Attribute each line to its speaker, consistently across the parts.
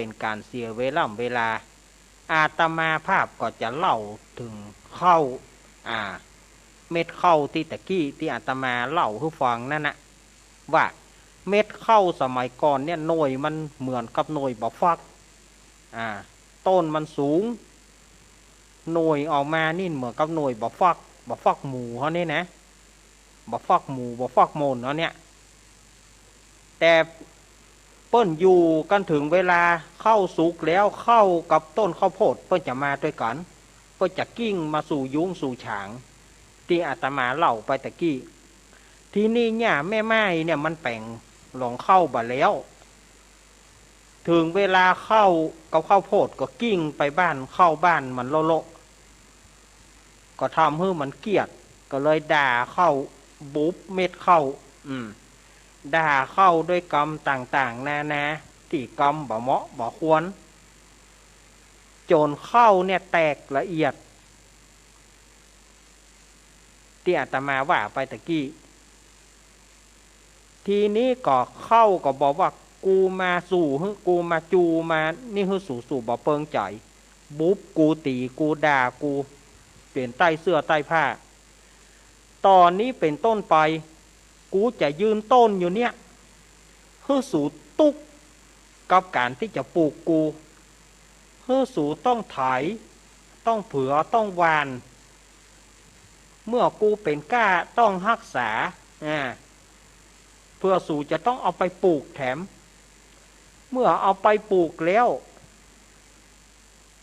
Speaker 1: เป็นการเสียเวลาอาตมาภาพก็จะเล่าถึงข้าวอ่าเม็ดข้าวที่ตะกี้ที่อาตมาเล่าให้ฟังนั่นนะว่าเม็ดข้าวสมัยก่อนเนี่ยหน่วยมันเหมือนกับหน่วยบ่ฟักอ่าต้นมันสูงหน่วยออกมานี่เหมือนกับหน่วยบ่ฟักหมูเขาเนี่ยนะบ่ฟักหมูบ่ฟักโมนเนาะเนี่ยแต่เปิ้นอยู่กันถึงเวลาเข้าสุกแล้วเข้ากับต้นข้าวโพดเปิ้นจะมาด้วยกันเปิ้นจะกิ้งมาสู่ยุ้งสู่ฉางที่อาตมาเล่าไปตะกี้ทีนี้เนี่ยแม่ไม้เนี่ยมันแป่งหลงเข้าบ่แล้วถึงเวลาเข้ากับข้าวโพดก็กิ้งไปบ้านเข้าบ้านมันโลก็ทำให้มันเกลียดก็เลยด่าเข้าบุบเม็ดเข้าด่าเข้าด้วยกรรมต่างๆนาที่กรรมบ่เหมาะบ่ควรจนเข้าเนี่ยแตกละเอียดที่อาตมาว่าไปตะกี้ทีนี้ก็เข้าก็บอกว่ากูมาสู่กูมาจูมานี่คือสู่บ่เปิงใจบุบกูตีกูด่ากูเปลี่ยนใต้เสื้อใต้ผ้าตอนนี้เป็นต้นไปกูจะยืนต้นอยู่เนี่ยคือสู่ตุกกับการที่จะปลูกกูคือสู่ต้องไถต้องเผือต้องวานเมื่อกูเป็นก้าต้องรักษาเพื่อสู่จะต้องเอาไปปลูกแถมเมื่อเอาไปปลูกแล้ว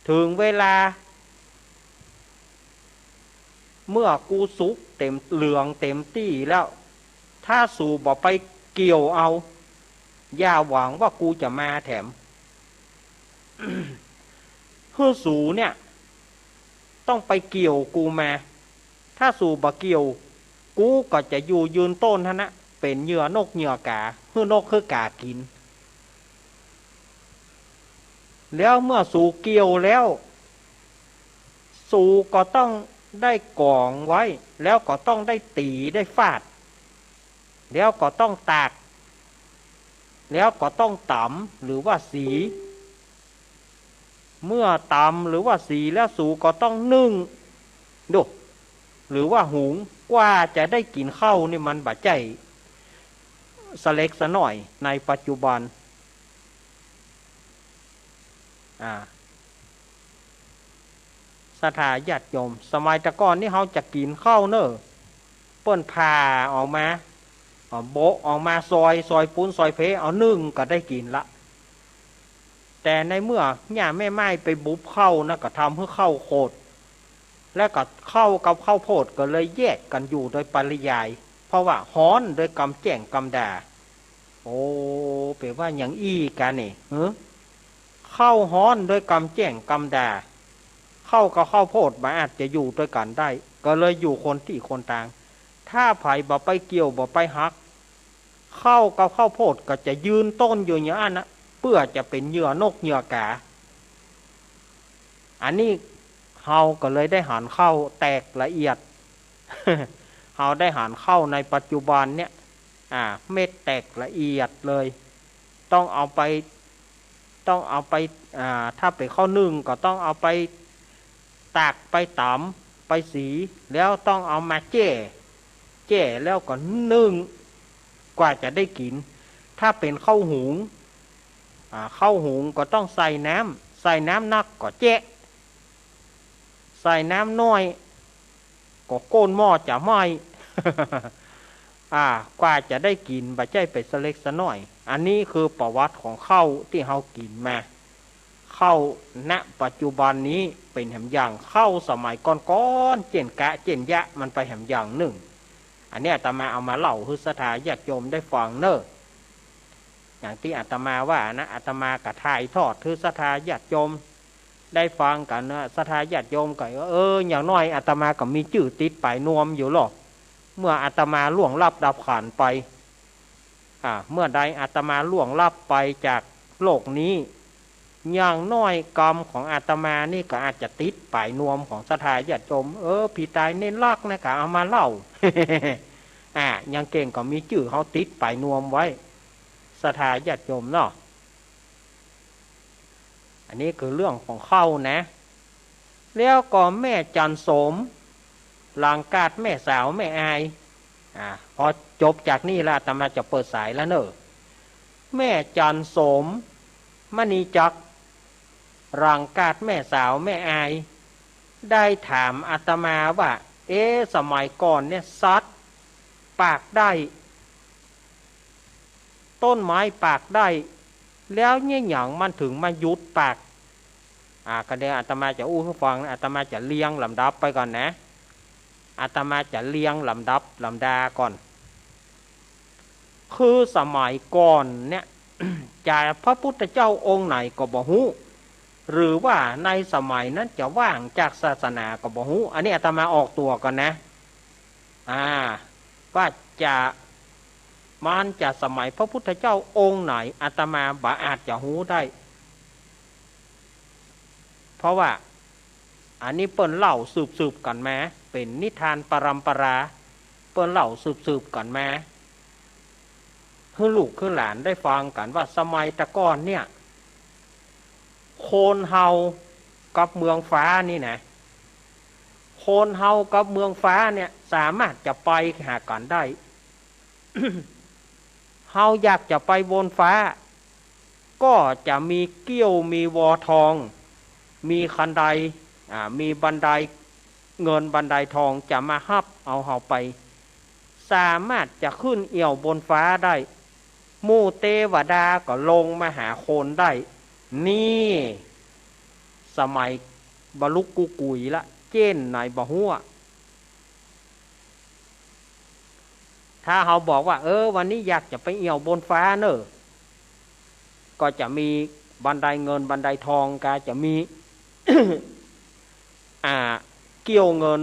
Speaker 1: ถึงเวลาเมื่อกูสุกเต็มเหลืองเต็มตี้แล้วถ้าสู่บอกไปเกี่ยวเอาอย่าหวังว่ากูจะมาแถม เฮือสูเนี่ยต้องไปเกี่ยวกูมาถ้าสู่บ่เกี่ยวกูก็จะอยู่ยืนต้นท่านะเป็นเหยื่อนกเหยื่อกาเฮือนกคือกากินแล้วเมื่อสู่เกี่ยวแล้วสู่ก็ต้องได้กองไว้แล้วก็ต้องได้ตีได้ฟาดแล้วก็ต้องตากแล้วก็ต้องตำหรือว่าสีเมื่อตำหรือว่าสีแล้วสู่ก็ต้องนึ่งดูหรือว่าหุงกว่าจะได้กินข้าวนี่มันบาดใจสเล็กสะหน่อยในปัจจุบันสถาญาติโยมสมัยตะก่อนนี่เขาจะกินข้าวเนอะเปิ้นผ่าออกมาโบะออกมาซอยปุ้นซอยเพเอานึ่งก็ได้กินละแต่ในเมื่อเนี่ยแม่ไม้ไปบุบเข้านะก็ทำให้เข้าโคตรและก็เข้ากับข้าวโพดก็เลยแยกกันอยู่โดยปริยายเพราะว่าฮ้อนโดยกำแจ้งกำด่าโอ้แปลว่าอย่างอี้กันนี่เข้าฮ้อนโดยกำแจ้งกำด่าเข้ากับข้าวโพดมันอาจจะอยู่ด้วยกันได้ก็เลยอยู่คนที่คนต่างถ้าไผ่บ่ไปเกี่ยวบ่ไปหักเข้ากับข้าวโพดก็จะยืนต้นอยู่อย่างนั้นนะเพื่อจะเป็นเหยื่อนกเหยื่อกาอันนี้เฮาก็เลยได้หันเข้าแตกละเอียด เฮาได้หันเข้าในปัจจุบันเนี่ยเม็ดแตกละเอียดเลยต้องเอาไปถ้าไปเข้านึ่งก็ต้องเอาไปตากไปตำไปสีแล้วต้องเอามาแจ่แล้วก็นึ่งกว่าจะได้กินถ้าเป็นข้าวหุงก็ต้องใส่น้ำนักก็แจ๊ะใส่น้ำน้อยก็โก้นหม้อจะไหม้ กว่าจะได้กินบะใจเป็ดสเล็กสะน้อยอันนี้คือประวัติของข้าวที่เรากินมาข้าวณปัจจุบันนี้เป็นแหมอย่างข้าวสมัยก่อนเจนกะเจนยะมันไปแหมอย่างหนึ่งอันนี้อาตมาเอามาเล่าให้สถาญาติโยมได้ฟังเนอะอย่างที่อาตมาว่านะอาตมากระถ่ายทอดคือสถาญาติโยมได้ฟังกันนะสถาญาติโยมก็อย่างน้อยอาตมาก็มีชื่อติดไปนวมอยู่หรอกเมื่ออาตมาล่วงลับดับขันไปเมื่อใดอาตมาล่วงลับไปจากโลกนี้อย่างน้อยกรรมของอาตมานี่ก็อาจจะติดไปนวมของสถาญาติโยมพี่ตายเน้นลักนะก็เอามาเล่า ยังเก่งก็มีชื่อเขาติดไปนวมไว้สถาญาติโยมเนาะ อันนี้คือเรื่องของเข้านะแล้วก็แม่จันโสมหลังกาดแม่สาวแม่อายพอจบจากนี่ละอาตมาจะเปิดสายแล้วเนอะแม่จันโสมมณีจักหลังกาดแม่สาวแม่อายได้ถามอาตมาว่าสมัยก่อนเนี่ยซัดปากได้ต้นไม้ปากได้แล้วเนี่ยหยังมันถึงมายุดปากก็เดี๋ยวอาตมาจะอู้ให้ฟังอาตมาจะเลี้ยงลำดับไปก่อนนะอาตมาจะเลี้ยงลำดับลำดาก่อนคือสมัยก่อนเนี่ย จะพระพุทธเจ้าองค์ไหนก็บ่ฮู้หรือว่าในสมัยนั้นจะว่างจากศาสนาก็บ่ฮู้อันนี้อาตมาออกตัวก่อนนะว่ามันจะสมัยพระพุทธเจ้าองค์ไหนอาตมาบ่อาจจะฮู้ได้เพราะว่าอันนี้เปิ้นเล่าสืบกันมาเป็นนิทานปรัมปราเปิ้นเล่าสืบกันมาให้ลูกให้หลานได้ฟังกันว่าสมัยตะก้อนเนี่ยโคนเฮากับเมืองฟ้านี่นะโคนเฮากับเมืองฟ้าเนี่ยสามารถจะไปหากันได้ เฮาอยากจะไปบนฟ้าก็จะมีเกี้ยวมีวอทองมีคันไดมีบันไดเงินบันไดทองจะมาฮับเอาเฮาไปสามารถจะขึ้นเอี่ยวบนฟ้าได้มูเตวดาก็ลงมาหาโคนได้นี่สมัยบลุกกุกุยละเจ้นในบ่หัวถ้าเขาบอกว่าวันนี้อยากจะไปเอี่ยวบนฟ้าเนอะก็จะมีบันไดเงินบันไดทองก็จะมี เกี่ยวเงิน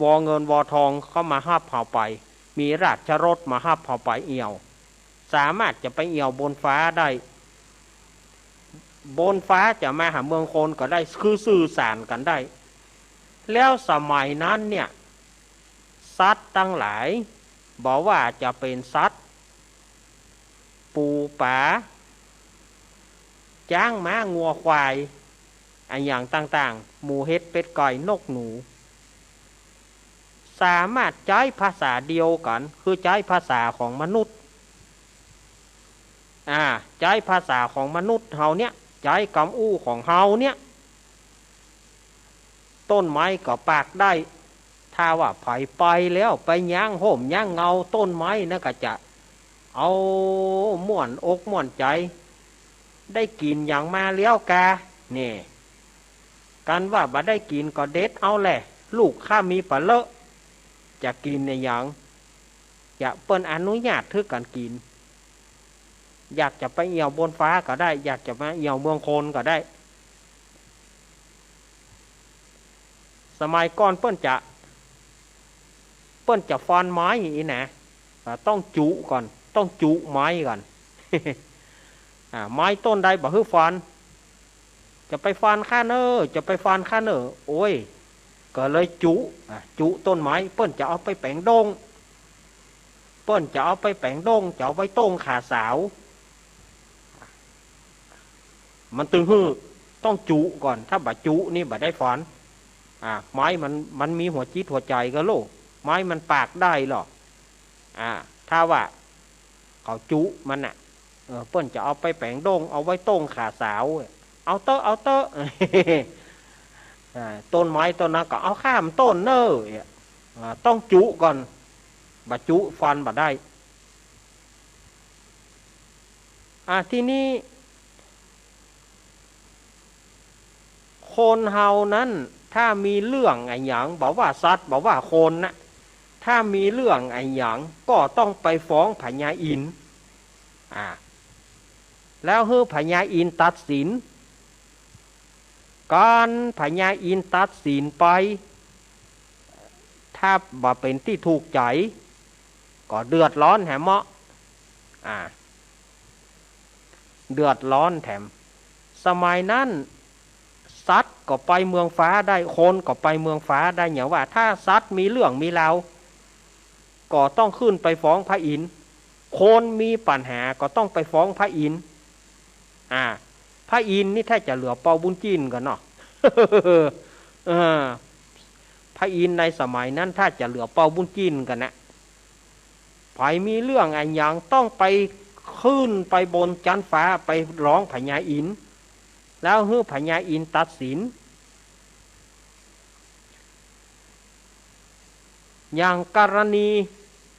Speaker 1: วอเงินวอทองเข้ามาฮับเผาไปมีราชรถมาฮับเผาไปเอี่ยวสามารถจะไปเอี่ยวบนฟ้าได้บนฟ้าจะมาหาเมืองคนก็ได้คือสื่อสารกันได้แล้วสมัยนั้นเนี่ยสัตว์ตั้งหลายบอกว่าจะเป็นสัตว์ปูป๋าจ้างม้างัวควายอย่างต่างๆหมูเห็ดเป็ดไก่นกหนูสามารถใช้ภาษาเดียวกันคือใช้ภาษาของมนุษย์ใช้ภาษาของมนุษย์เฮาเนี่ยใช้คำอู้ของเฮาเนี่ยต้นไม้ก็ปากได้ถ้าว่าไผไปแล้วไปย่างห่มย่างเงาต้นไม้นั่นก็จะเอาม่วนอกม่วนใจได้กินอย่างมาเลี้ยวกานี่กันว่าบ่ได้กินก็เด็ดเอาแหละลูกข้ามีปลาเลอะจะกินในอย่างจะเปิ้นอนุญาตทึกกันกินอยากจะไปเอี่ยวบนฟ้าก็ได้อยากจะมาเอี่ยวเมืองโคนก็ได้สมัยก่อนเปิ้นจะฟันไม้อย่างนี้นะต้องจุก่อนต้องจุไม้ก่อน ไม้ต้นใดบ่ฮื้อฟันจะไปฟันข้าเนอจะไปฟันข้าเนอโอ้ยก็เลยจุต้นไม้เปิ้นจะเอาไปแปลงดงเปิ้นจะเอาไปแปลงดงจะเอาไว้ต้งขาสาวมันตึงฮื้อต้องจุก่อนถ้าบ่จุนี่บ่ได้ฟันไม้มันมีหัวจิตหัวใจก็โลกไม้มันปากได้หรอกถ้าว่าเขาจุมันเปิ้นจะเอาไปแปลงดงเอาไว้ต้งขาสาวเอาเตอะ ต้นไม้ต้นนั้นก็เอาข้ามต้นเนอต้องจุก่อนบ่จุฟันบ่ได้ที่นี้คนเฮานั้นถ้ามีเรื่องไอ้หยังบอกว่าสัตว์บอกว่าคนนะถ้ามีเรื่องไอ้หยังก็ต้องไปฟ้องพญาอินทร์แล้วให้พญาอินทร์ตัดสินการพญาอินทร์ตัดสินไปถ้าบ่เป็นที่ถูกใจก็เดือดร้อนแถมเมาะเดือดร้อนแถมสมัยนั้นสัตว์ก็ไปเมืองฟ้าได้คนก็ไปเมืองฟ้าได้อย่างว่าถ้าสัตว์มีเรื่องมีราวก็ต้องขึ้นไปฟ้องพระอินทร์คนมีปัญหาก็ต้องไปฟ้องพระอินทร์ พระอินทร์นี่ถ้าจะเหลือเปาบุญจีนกันเนาะ เออพระอินทร์ในสมัยนั้นถ้าจะเหลือเปาบุญจีนกันนะไผมีเรื่องอะไรอย่างต้องไปขึ้นไปบนจันฟ้าไปร้องพญาอินทร์แล้วให้พญาอินทร์ตัดสินอย่างกรณี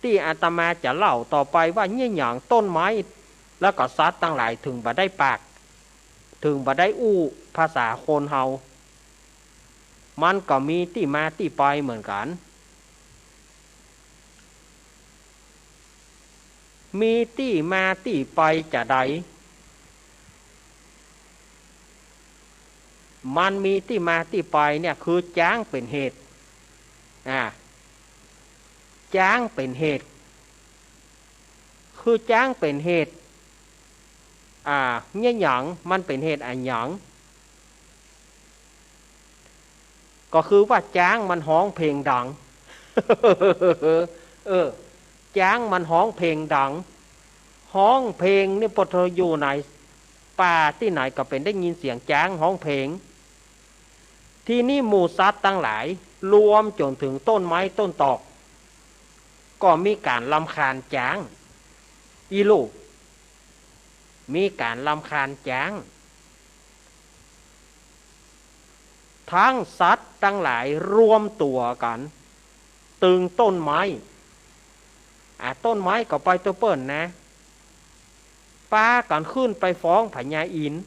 Speaker 1: ที่อาตมาจะเล่าต่อไปว่าเนี่ยอย่างต้นไม้แล้วก็สัตว์ทั้งหลายถึงบ่ได้ปากถึงบ่ได้อู้ภาษาคนเฮามันก็มีที่มาที่ไปเหมือนกันมีที่มาที่ไปจะใดมันมีที่มาที่ไปเนี่ยคือจ้างเป็นเหตุจ้างเป็นเหตุคือจ้างเป็นเหตุเนี่ยหยังมันเป็นเหตุอันหยังก็คือว่าจ้างมันฮ้องเพลงดัง จ้างมันฮ้องเพลงดังฮ้องเพลงนี่พอเธออยู่ไหนป่าที่ไหนก็เป็นได้ยินเสียงจ้างฮ้องเพลงที่นี่หมู่สัตว์ตั้งหลายรวมจนถึงต้นไม้ต้นตอกก็มีการรำคาญจ้างอีลูกมีการรำคาญจ้างทั้งสัตว์ตั้งหลายรวมตัวกันตึงต้นไม้ต้นไม้ก็ไปตัวเปิ้นนะป้ากันขึ้นไปฟ้องพญาอินทร์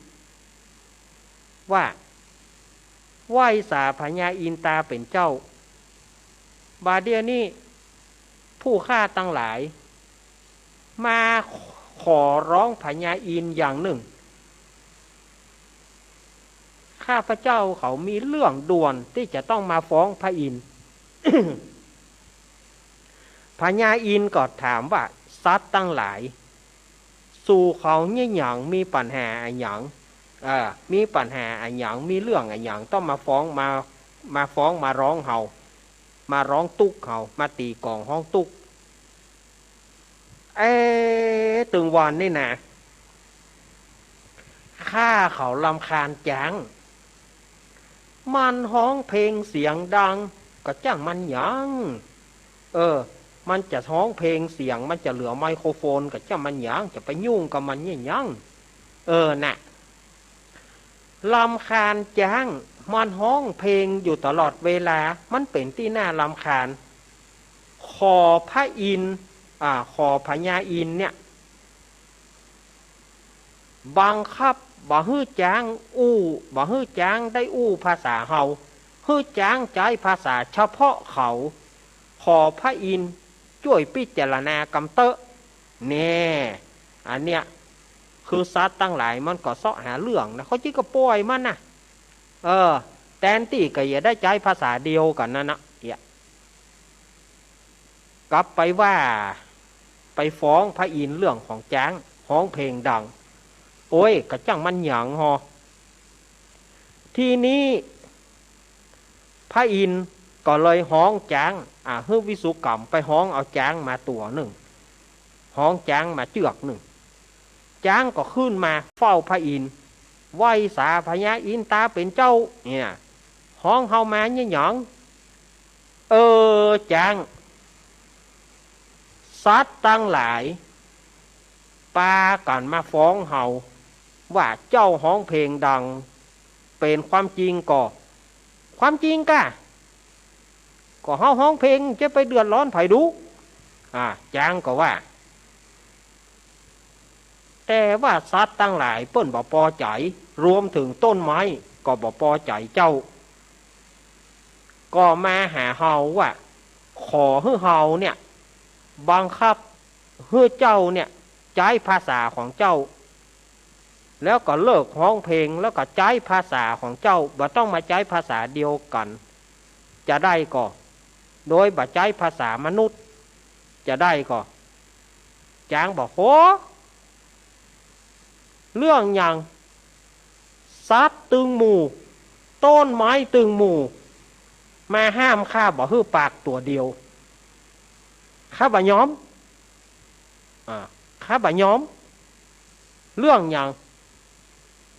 Speaker 1: ว่าไหว้สาพญาอินตาเป็นเจ้าบาเดียนี่ผู้ฆ่าตั้งหลายมาขอร้องพญาอินอย่างหนึ่งข้าพเจ้าเขามีเรื่องด่วนที่จะต้องมาฟ้องพระอินทร์ พญาอินทร์ก็ถามว่าสัตว์ตั้งหลายสู่เขาเนี่ยหยังมีปัญหาอะไรหยังมีปัญหาอะไรหยังมีเรื่องอะไรหยังต้องมาฟ้องมาฟ้องมาร้องเฮามาร้องตุกเฮามาตีกองห้องตุกตึงวันนี่นะข้าเขารำคาญจังมันฮ้องเพลงเสียงดังก็จ้างมันหยังมันจะฮ้องเพลงเสียงมันจะเหลือไมโครโฟนก็จ้างมันหยังจะไปยุ่งกับมันเนี่ยหยังน่ะรำคาญจังมันฮ้องเพลงอยู่ตลอดเวลามันเป็นที่น่ารำคาญขอพระอินทร์ขอพญาอินทร์เนี่ยบังคับบ่ฮื้อจ้างบ่ฮื้อจ้างได้ภาษาเฮาฮื้อจ้างใจภาษาเฉพาะเขาขอพระอินทร์ช่วยพิจารณากำเตอะแน่อันเนี้ยคือสัตว์ตั้งหลายมันก็เสาะหาเรื่องนะเขาจิก็ปล่อยมันนะแทนที่ก็อย่าได้ใจภาษาเดียวกันนั่นนะกลับไปว่าไปฟ้องพระอินทร์เรื่องของจ้างฮ้องเพลงดังโอ้ยกระจังมันหยังฮอทีนี้พระอินทร์ก็เลยฮ้องจ้างฮื้อวิสุกรรมไปฮ้องเอาจ้างมาตัวหนึ่งฮ้องจ้างมาเจือกหนึ่งจ้างก็ขึ้นมาเฝ้าพระอินทร์ไหว้สาพญาอินตาเป็นเจ้าเนี่ยฮ้องเฮามาเนี่ยหยังจ้างสัตว์ตั้งหลายปากันมาฟ้องเฮาว่าเจ้าฮ้องเพลงดังเป็นความจริงก็ความจริงก็เฮาฮ้องเพลงจะไปเดือดร้อนไผดูจ้างก็ว่าแต่ว่าสัตว์ตั้งหลายเปิ้นบ่พอใจรวมถึงต้นไม้ก็บ่พอใจเจ้าก็มาหาเฮาว่าขอให้เฮาเนี่ยบังคับให้เจ้าเนี่ยใช้ภาษาของเจ้าแล้วก็เลิกฮ้องเพลงแล้วก็ใช้ภาษาของเจ้าบ่ต้องมาใช้ภาษาเดียวกันจะได้ก็โดยบ่ใช้ภาษามนุษย์จะได้ก็จ้างบอกโหเรื่องอย่างสัตว์ตึงหมู่ต้นไม้ตึงหมู่มาห้ามข้าบ่ฮื้อปากตัวเดียวข้าบ่ยอมข้าบ่ยอมเรื่องอย่าง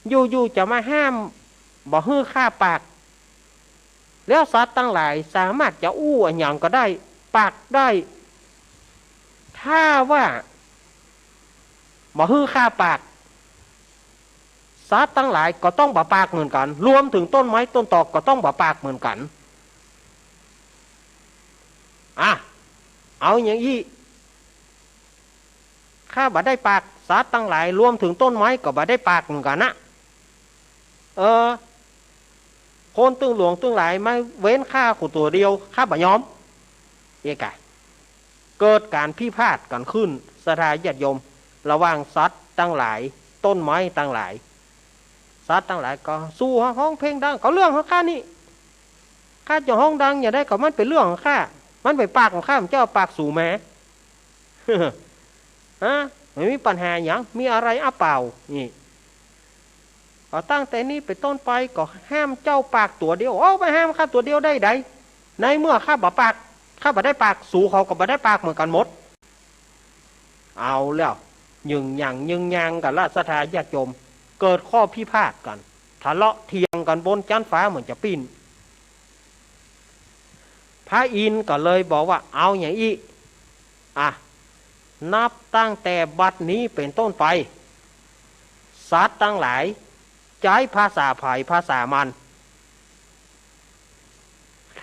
Speaker 1: อยู่ๆจะมาห้ามบ่ฮื้อฆ่าปากแล้วสัตว์ทั้งหลายสามารถจะอู้อันหยังก็ได้ปากได้ถ้าว่าบ่ฮื้อฆ่าปากสัตว์ทั้งหลายก็ต้องบ่ปากเหมือนกันรวมถึงต้นไม้ต้นตอกก็ต้องบ่ปากเหมือนกันเอาอย่างนี้ข้าบ่ได้ปากสัตว์ทั้งหลายรวมถึงต้นไม้ก็บ่ได้ปากเหมือนกันนะคนตึงหลวงตึงหลายไม่เว้นข้าขู่ตัวเดียวข้าบ่ยอมเอกะเกิดการพิพาทกันขึ้นสถาญาติโยมระหว่างสัตว์ทั้งหลายต้นไม้ทั้งหลายสัตว์ทั้งหลายก็สู้ห้องเพลงดังก็เรื่องของข้านี่ข้าจะห้องดังอย่าได้ก็มันเป็นเรื่องของข้ามันเป็นปากของข้ามันเจ้าปากสู่แม่ไม่มีปัญหาอย่างมีอะไรเปล่านี่ก็ตั้งแต่นี้ไปต้นไปก็ห้ามเจ้าปากตัวเดียวไปห้ามข้าตัวเดียวได้ใดในเมื่อข้าบ่ปากข้าบ่ได้ปากสู่เขาก็บ่ได้ปากเหมือนกันหมดเอาแล้วยึงยังกันละสถาญาติโยมเกิดข้อพิพาทกันทะเลาะเถียงกันบนจันฟ้าเหมือนจะปีนพระอินทร์ก็เลยบอกว่าเอาอย่างอีนับตั้งแต่บัดนี้เป็นต้นไปสัตว์ทั้งหลายใช้ภาษาไผ่ภาษามัน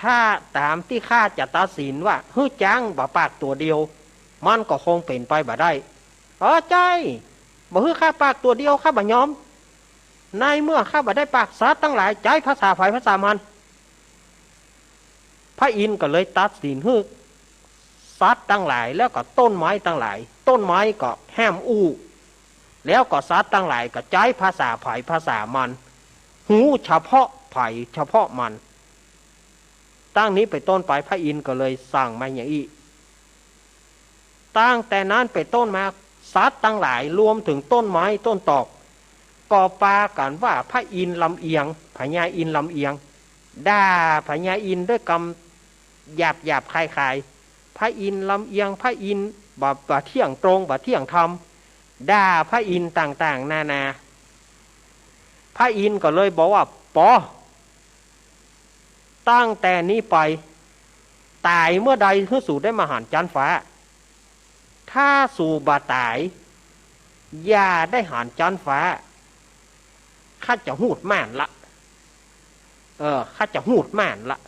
Speaker 1: ถ้าตามที่ข้าจะตัดสินว่าฮื้อจ้างบ่ปากตัวเดียวมันก็คงเป็นไปบ่ได้ใจบ่ฮื้อข้าปากตัวเดียวข้าบ่ยอมในเมื่อข้าบ่ได้ปากสัตว์ทั้งหลายใช้ภาษาไผ่ภาษามันพระอินทร์ก็เลยตัดสินฮื้อสัตว์ทั้งหลายแล้วก็ต้นไม้ทั้งหลายต้นไม้ก็ห้ามอู้แล้วก็สัตว์ทั้งหลายก็ใช้ภาษาไผ่ภาษามันหูเฉพาะไผ่เฉพาะมันตั้งนี้ไปต้นไปพระอินทร์ก็เลยสั่งมาอย่างนี้ตั้งแต่นั้นไปต้นมาสัตว์ทั้งหลายรวมถึงต้นไม้ต้นตอกก็ปากันว่าพระอินทร์ลำเอียงพญาอินทร์ลำเอียงด่าพญาอินทร์ด้วยคำหยาบคายพระอินทร์ลำเอียงพระอินทร์บ่เที่ยงตรงบ่เที่ยงธรรมด่าพระอินทร์ต่างๆนานาพระอินทร์ก็เลยบอกว่าตั้งแต่นี้ไปตายเมื่อใดเพื่อสู่ได้มหาจันฟ้าถ้าสู่บ่ตายอย่าได้หาจันฟ้าข้าจะหูดม่านละข้าจะหูดม่านละ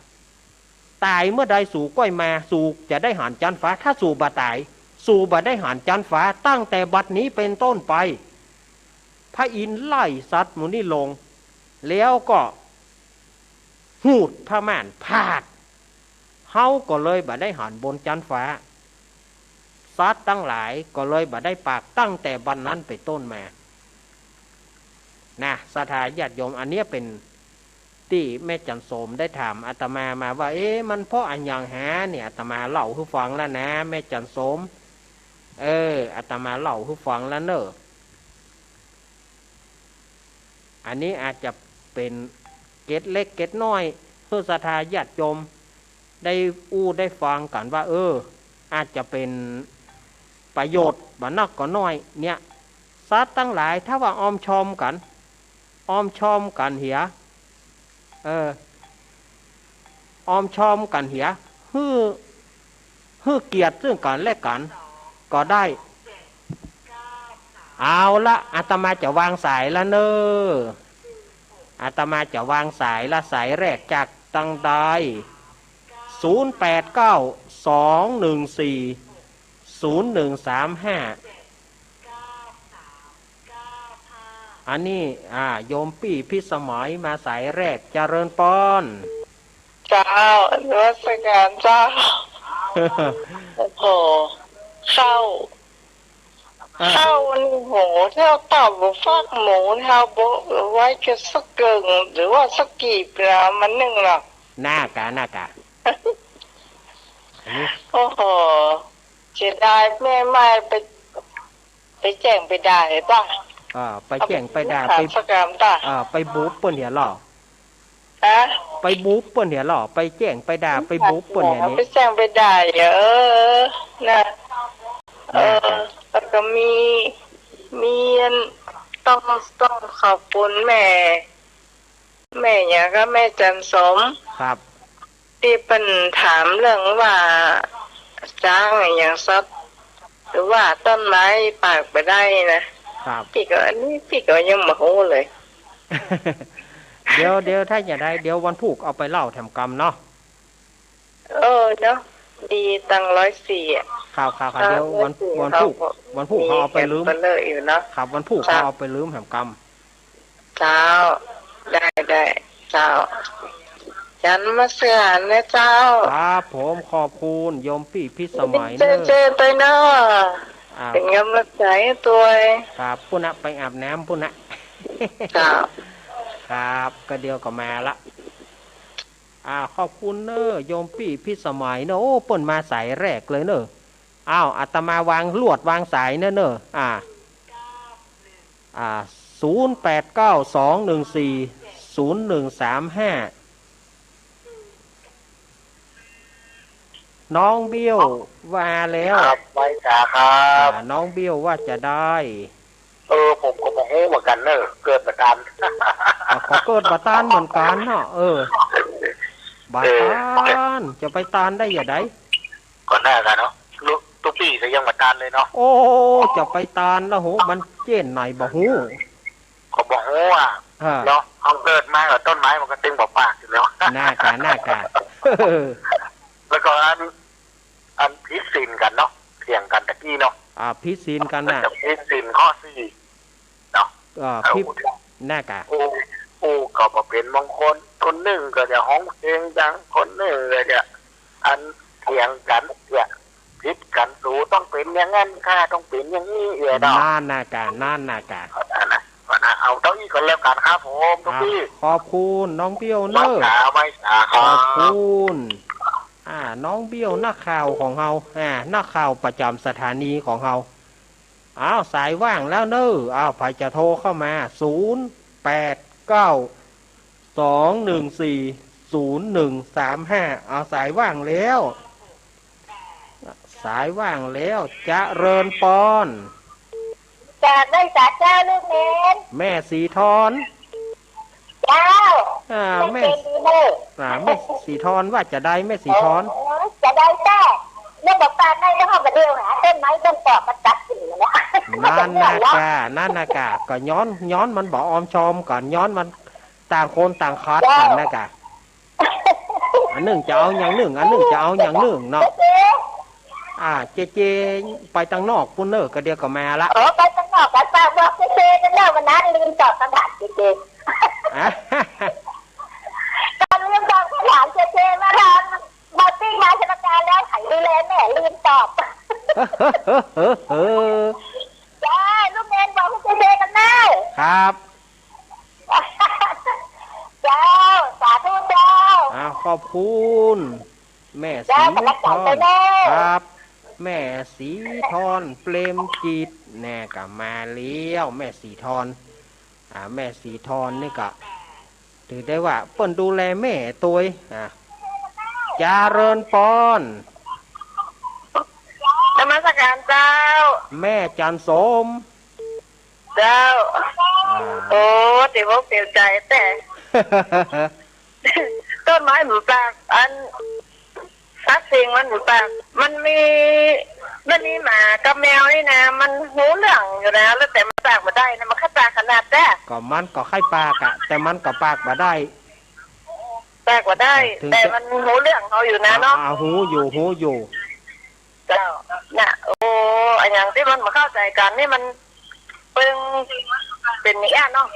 Speaker 1: ตายเมื่อใดสู่ก้อยมาสู่จะได้หาจันฟ้าถ้าสู่บ่ตายสู่บ่ได้หาจันฟ้าตั้งแต่บัดนี้เป็นต้นไปพระอินทร์ไล่สัตว์หมู่นี้ลงแล้วก็หูดพม่านพาดเฮาก็เลยบ่ได้หันบนจันฟ้าสัตว์ทั้งหลายก็เลยบ่ได้ปากตั้งแต่บัดนั้นไปต้นมานะสถาญาติโยมอันนี้เป็นที่แม่จันโสมได้ถามอาตมามาว่ามันเพราะอันอย่างหาเนี่ยอาตมาเล่าให้ฟังแล้วนะแม่จันโสมอาตมาเล่าให้ฟังแล้วเนอะอันนี้อาจจะเป็นเกร็ดเล็กเกร็ดน้อยเพื่อศรัทธาญาติโยมได้ได้ฟังกันว่าอาจจะเป็นประโยชน์บ่นักก็น้อยเนี่ยสัตว์ทั้งหลายถ้าว่าอ้อมชอมกันเหียอ้อมชอมกันเหียฮื้อเกียรติซึ่งกันและกันก็ได้เอาละอาตมาจะวางสายแล้วเนออาตมาจะวางสายละสายแรกจากตังใด0892140135อันนี้โยมปี้พิสมัยมาสายแรกเจริญปอน
Speaker 2: เจ้าอนุวัตการเจ้าโอ้โหเข้ามันโหเท่าตับฟักหมูเท่าโบไว้แค่สักเกิงหรือว่าสักกี่ปลามันหนึ่งหรอก
Speaker 1: หน้ากะ
Speaker 2: โอ้โหเสียดายแม่ไม่ไปแจ้งไปได้ป่ะ
Speaker 1: ไปแจ้งไปด่า
Speaker 2: ไปสกรรมป่ะ
Speaker 1: ไปบู๊เปิ้นเหี่ยหรอไปบู๊เปิ้นเหี่ยหรอไปแจ้งไปด่าไปบู๊เปิ้นเหี่ยนี้
Speaker 2: ไปแจ้งไปด่านะแล้วก็มี ต้องต้องขอบคุณแม่อย่างก็แม่จันสม
Speaker 1: ครับ
Speaker 2: ที่เป็นถามเรื่องว่าจ้างอย่างซับหรือว่าต้นไม้ปากไปได้นะครับพี่ก็อันนี้พี่ก็ยังไม่รู้เลย
Speaker 1: เดี๋ยวถ้าอย่าได้เดี๋ยววันพุกเอาไปเล่าแถมกรรมเนาะ
Speaker 2: เนาะดีตั้ง104อ่ะ
Speaker 1: ครับเดี๋ยววันพุกเขาเอาไปลืม
Speaker 2: เลยอยู่เนาะ
Speaker 1: ครับวันพุกเขาเอาไปลืมแถมกรรม
Speaker 2: เจ้าได้เจ้าฉันมาเสือนะเจ้า
Speaker 1: ครับผมขอบคุณโยมพี่พิสมัย
Speaker 2: เจอตัวเนาะเป็นกำลังใจตัว
Speaker 1: ครับปุ่นไปอาบน้ำปุ่นครับก็เดียวก็มาละขอบคุณเนอะโยมพี่พิสมัยเนอะโอ้ป่นมาสายแรกเลยเนอะอาตมาวางลวดวางสายเนอะ0892140135น้องเบี้ยวว่าแล้ว
Speaker 3: ครับไว้จ้าครับ
Speaker 1: น้องเบี้ยวว่าจะได้
Speaker 3: ผมก็บอกเหมือนกันเนอะเกิดประการ
Speaker 1: ขอเกิดประตานเหมือนกันเนาะบาตานจะไปตานได้อย่าได
Speaker 3: ก่อนหน้ากันเนาะทุกปีจะยังมาตานเลยเนาะ
Speaker 1: โอ้จะไปตานแล้วโหมันเจ๊นไหนบ่หู
Speaker 3: ก็บอกโหเนาะเอาเกิดมากับต้นไม้มันก็ตึงบอกปากอยู่แล้ว
Speaker 1: หน้ากา
Speaker 3: แล้วก็อันพิสินกันเนาะเถียงกันตะกี้เนาะ
Speaker 1: พิสินกันน่ะ
Speaker 3: พิสินข้อ4เนาะ
Speaker 1: พิบหน้ากา
Speaker 3: ก็มาเป็นมงคลคนหนึ่งก็จะห้องเพลงดังคนหนึ่งก็จะอันเถียงกันเนี่ยพิษกันสูต้องเป็นอย่างนั้นค่าต้องเป็นอย่างนี้เนาะ
Speaker 1: น่านากา
Speaker 3: เอาเต้าอี้คนแล้วกันครับผมทุกพี่
Speaker 1: ขอบคุณน้องเบี้ยวเนอะขอบคุณน้องเบี้ยวนักข่าวของเรานักข่าวประจำสถานีของเราสายว่างแล้วเนอะใครจะโทรเข้ามา0892140135สายว่างแล้วจะเริญปอน
Speaker 2: จากได้จากเจ้าลูกเนน
Speaker 1: แม่สีทอน
Speaker 2: เจ้า
Speaker 1: แม่สีทอนว่าจะได้แม่สีทอน
Speaker 2: จะได้แต่เรื่องบอกการได้ก็ห้องกระเดียวหาต้นไม้ต้นปอกมาตัดสินะ
Speaker 1: นั่นนากาก็ย้อนมันบอกอมชมก่อนย้อนมันต่างคนต่างคัดกันนะกะอันหนึ่งจะเอาอย่างหนึ่งอันหนึ่งจะเอาอย่างหนึ่งเนาะเจไปตังนอกพุ่นเนอร์ก็เดียวก็มาละ
Speaker 2: ไปตังนอกกันป้าบอกเจกันเนอร์วันนั้นลืมตอบคำถามเจตอนลืมตอบคำถามเจมาทำมาติ้งมาชนการแล้วไขดูแลแม่ลืมตอบจ้าลูกเนนบอกเจกันเนอร์
Speaker 1: ครับ
Speaker 2: เจ้าสาธุเจ้า
Speaker 1: ขอบคุณแม่สีทอนครับแม่สีทอนเปรมจิตแน่กะมาเลี้ยวแม่สีทอนแม่สีทอนนี่ก็ถือได้ว่าเปิ้นดูแลแม่ตัวจาเริญปอน
Speaker 2: นมัสการเจ้า
Speaker 1: แม่จันสม
Speaker 2: เจ้าโอ้เดี๋ยวเปลี่ยนใจแต่ต้นไม้หมูปากอันสักสิ่งมันหมูปากมันมีหมากับแมวนี่นะมันหูเหลืองอยู่นะแล้วแต่มันปากมาได้นะมันแค่ปากขนาดแต่
Speaker 1: ก็มันก็ไข่ปากแต่มันก็ปากมาได้
Speaker 2: ปากมาได้แต่มันหูเหลืองเขาอยู่นะเนาะ
Speaker 1: หูอยู่
Speaker 2: เจ้าน่ะโอ้อย่างที่มันมาเข้าใจกันนี่มันเป็นอย่างนี้เนาะ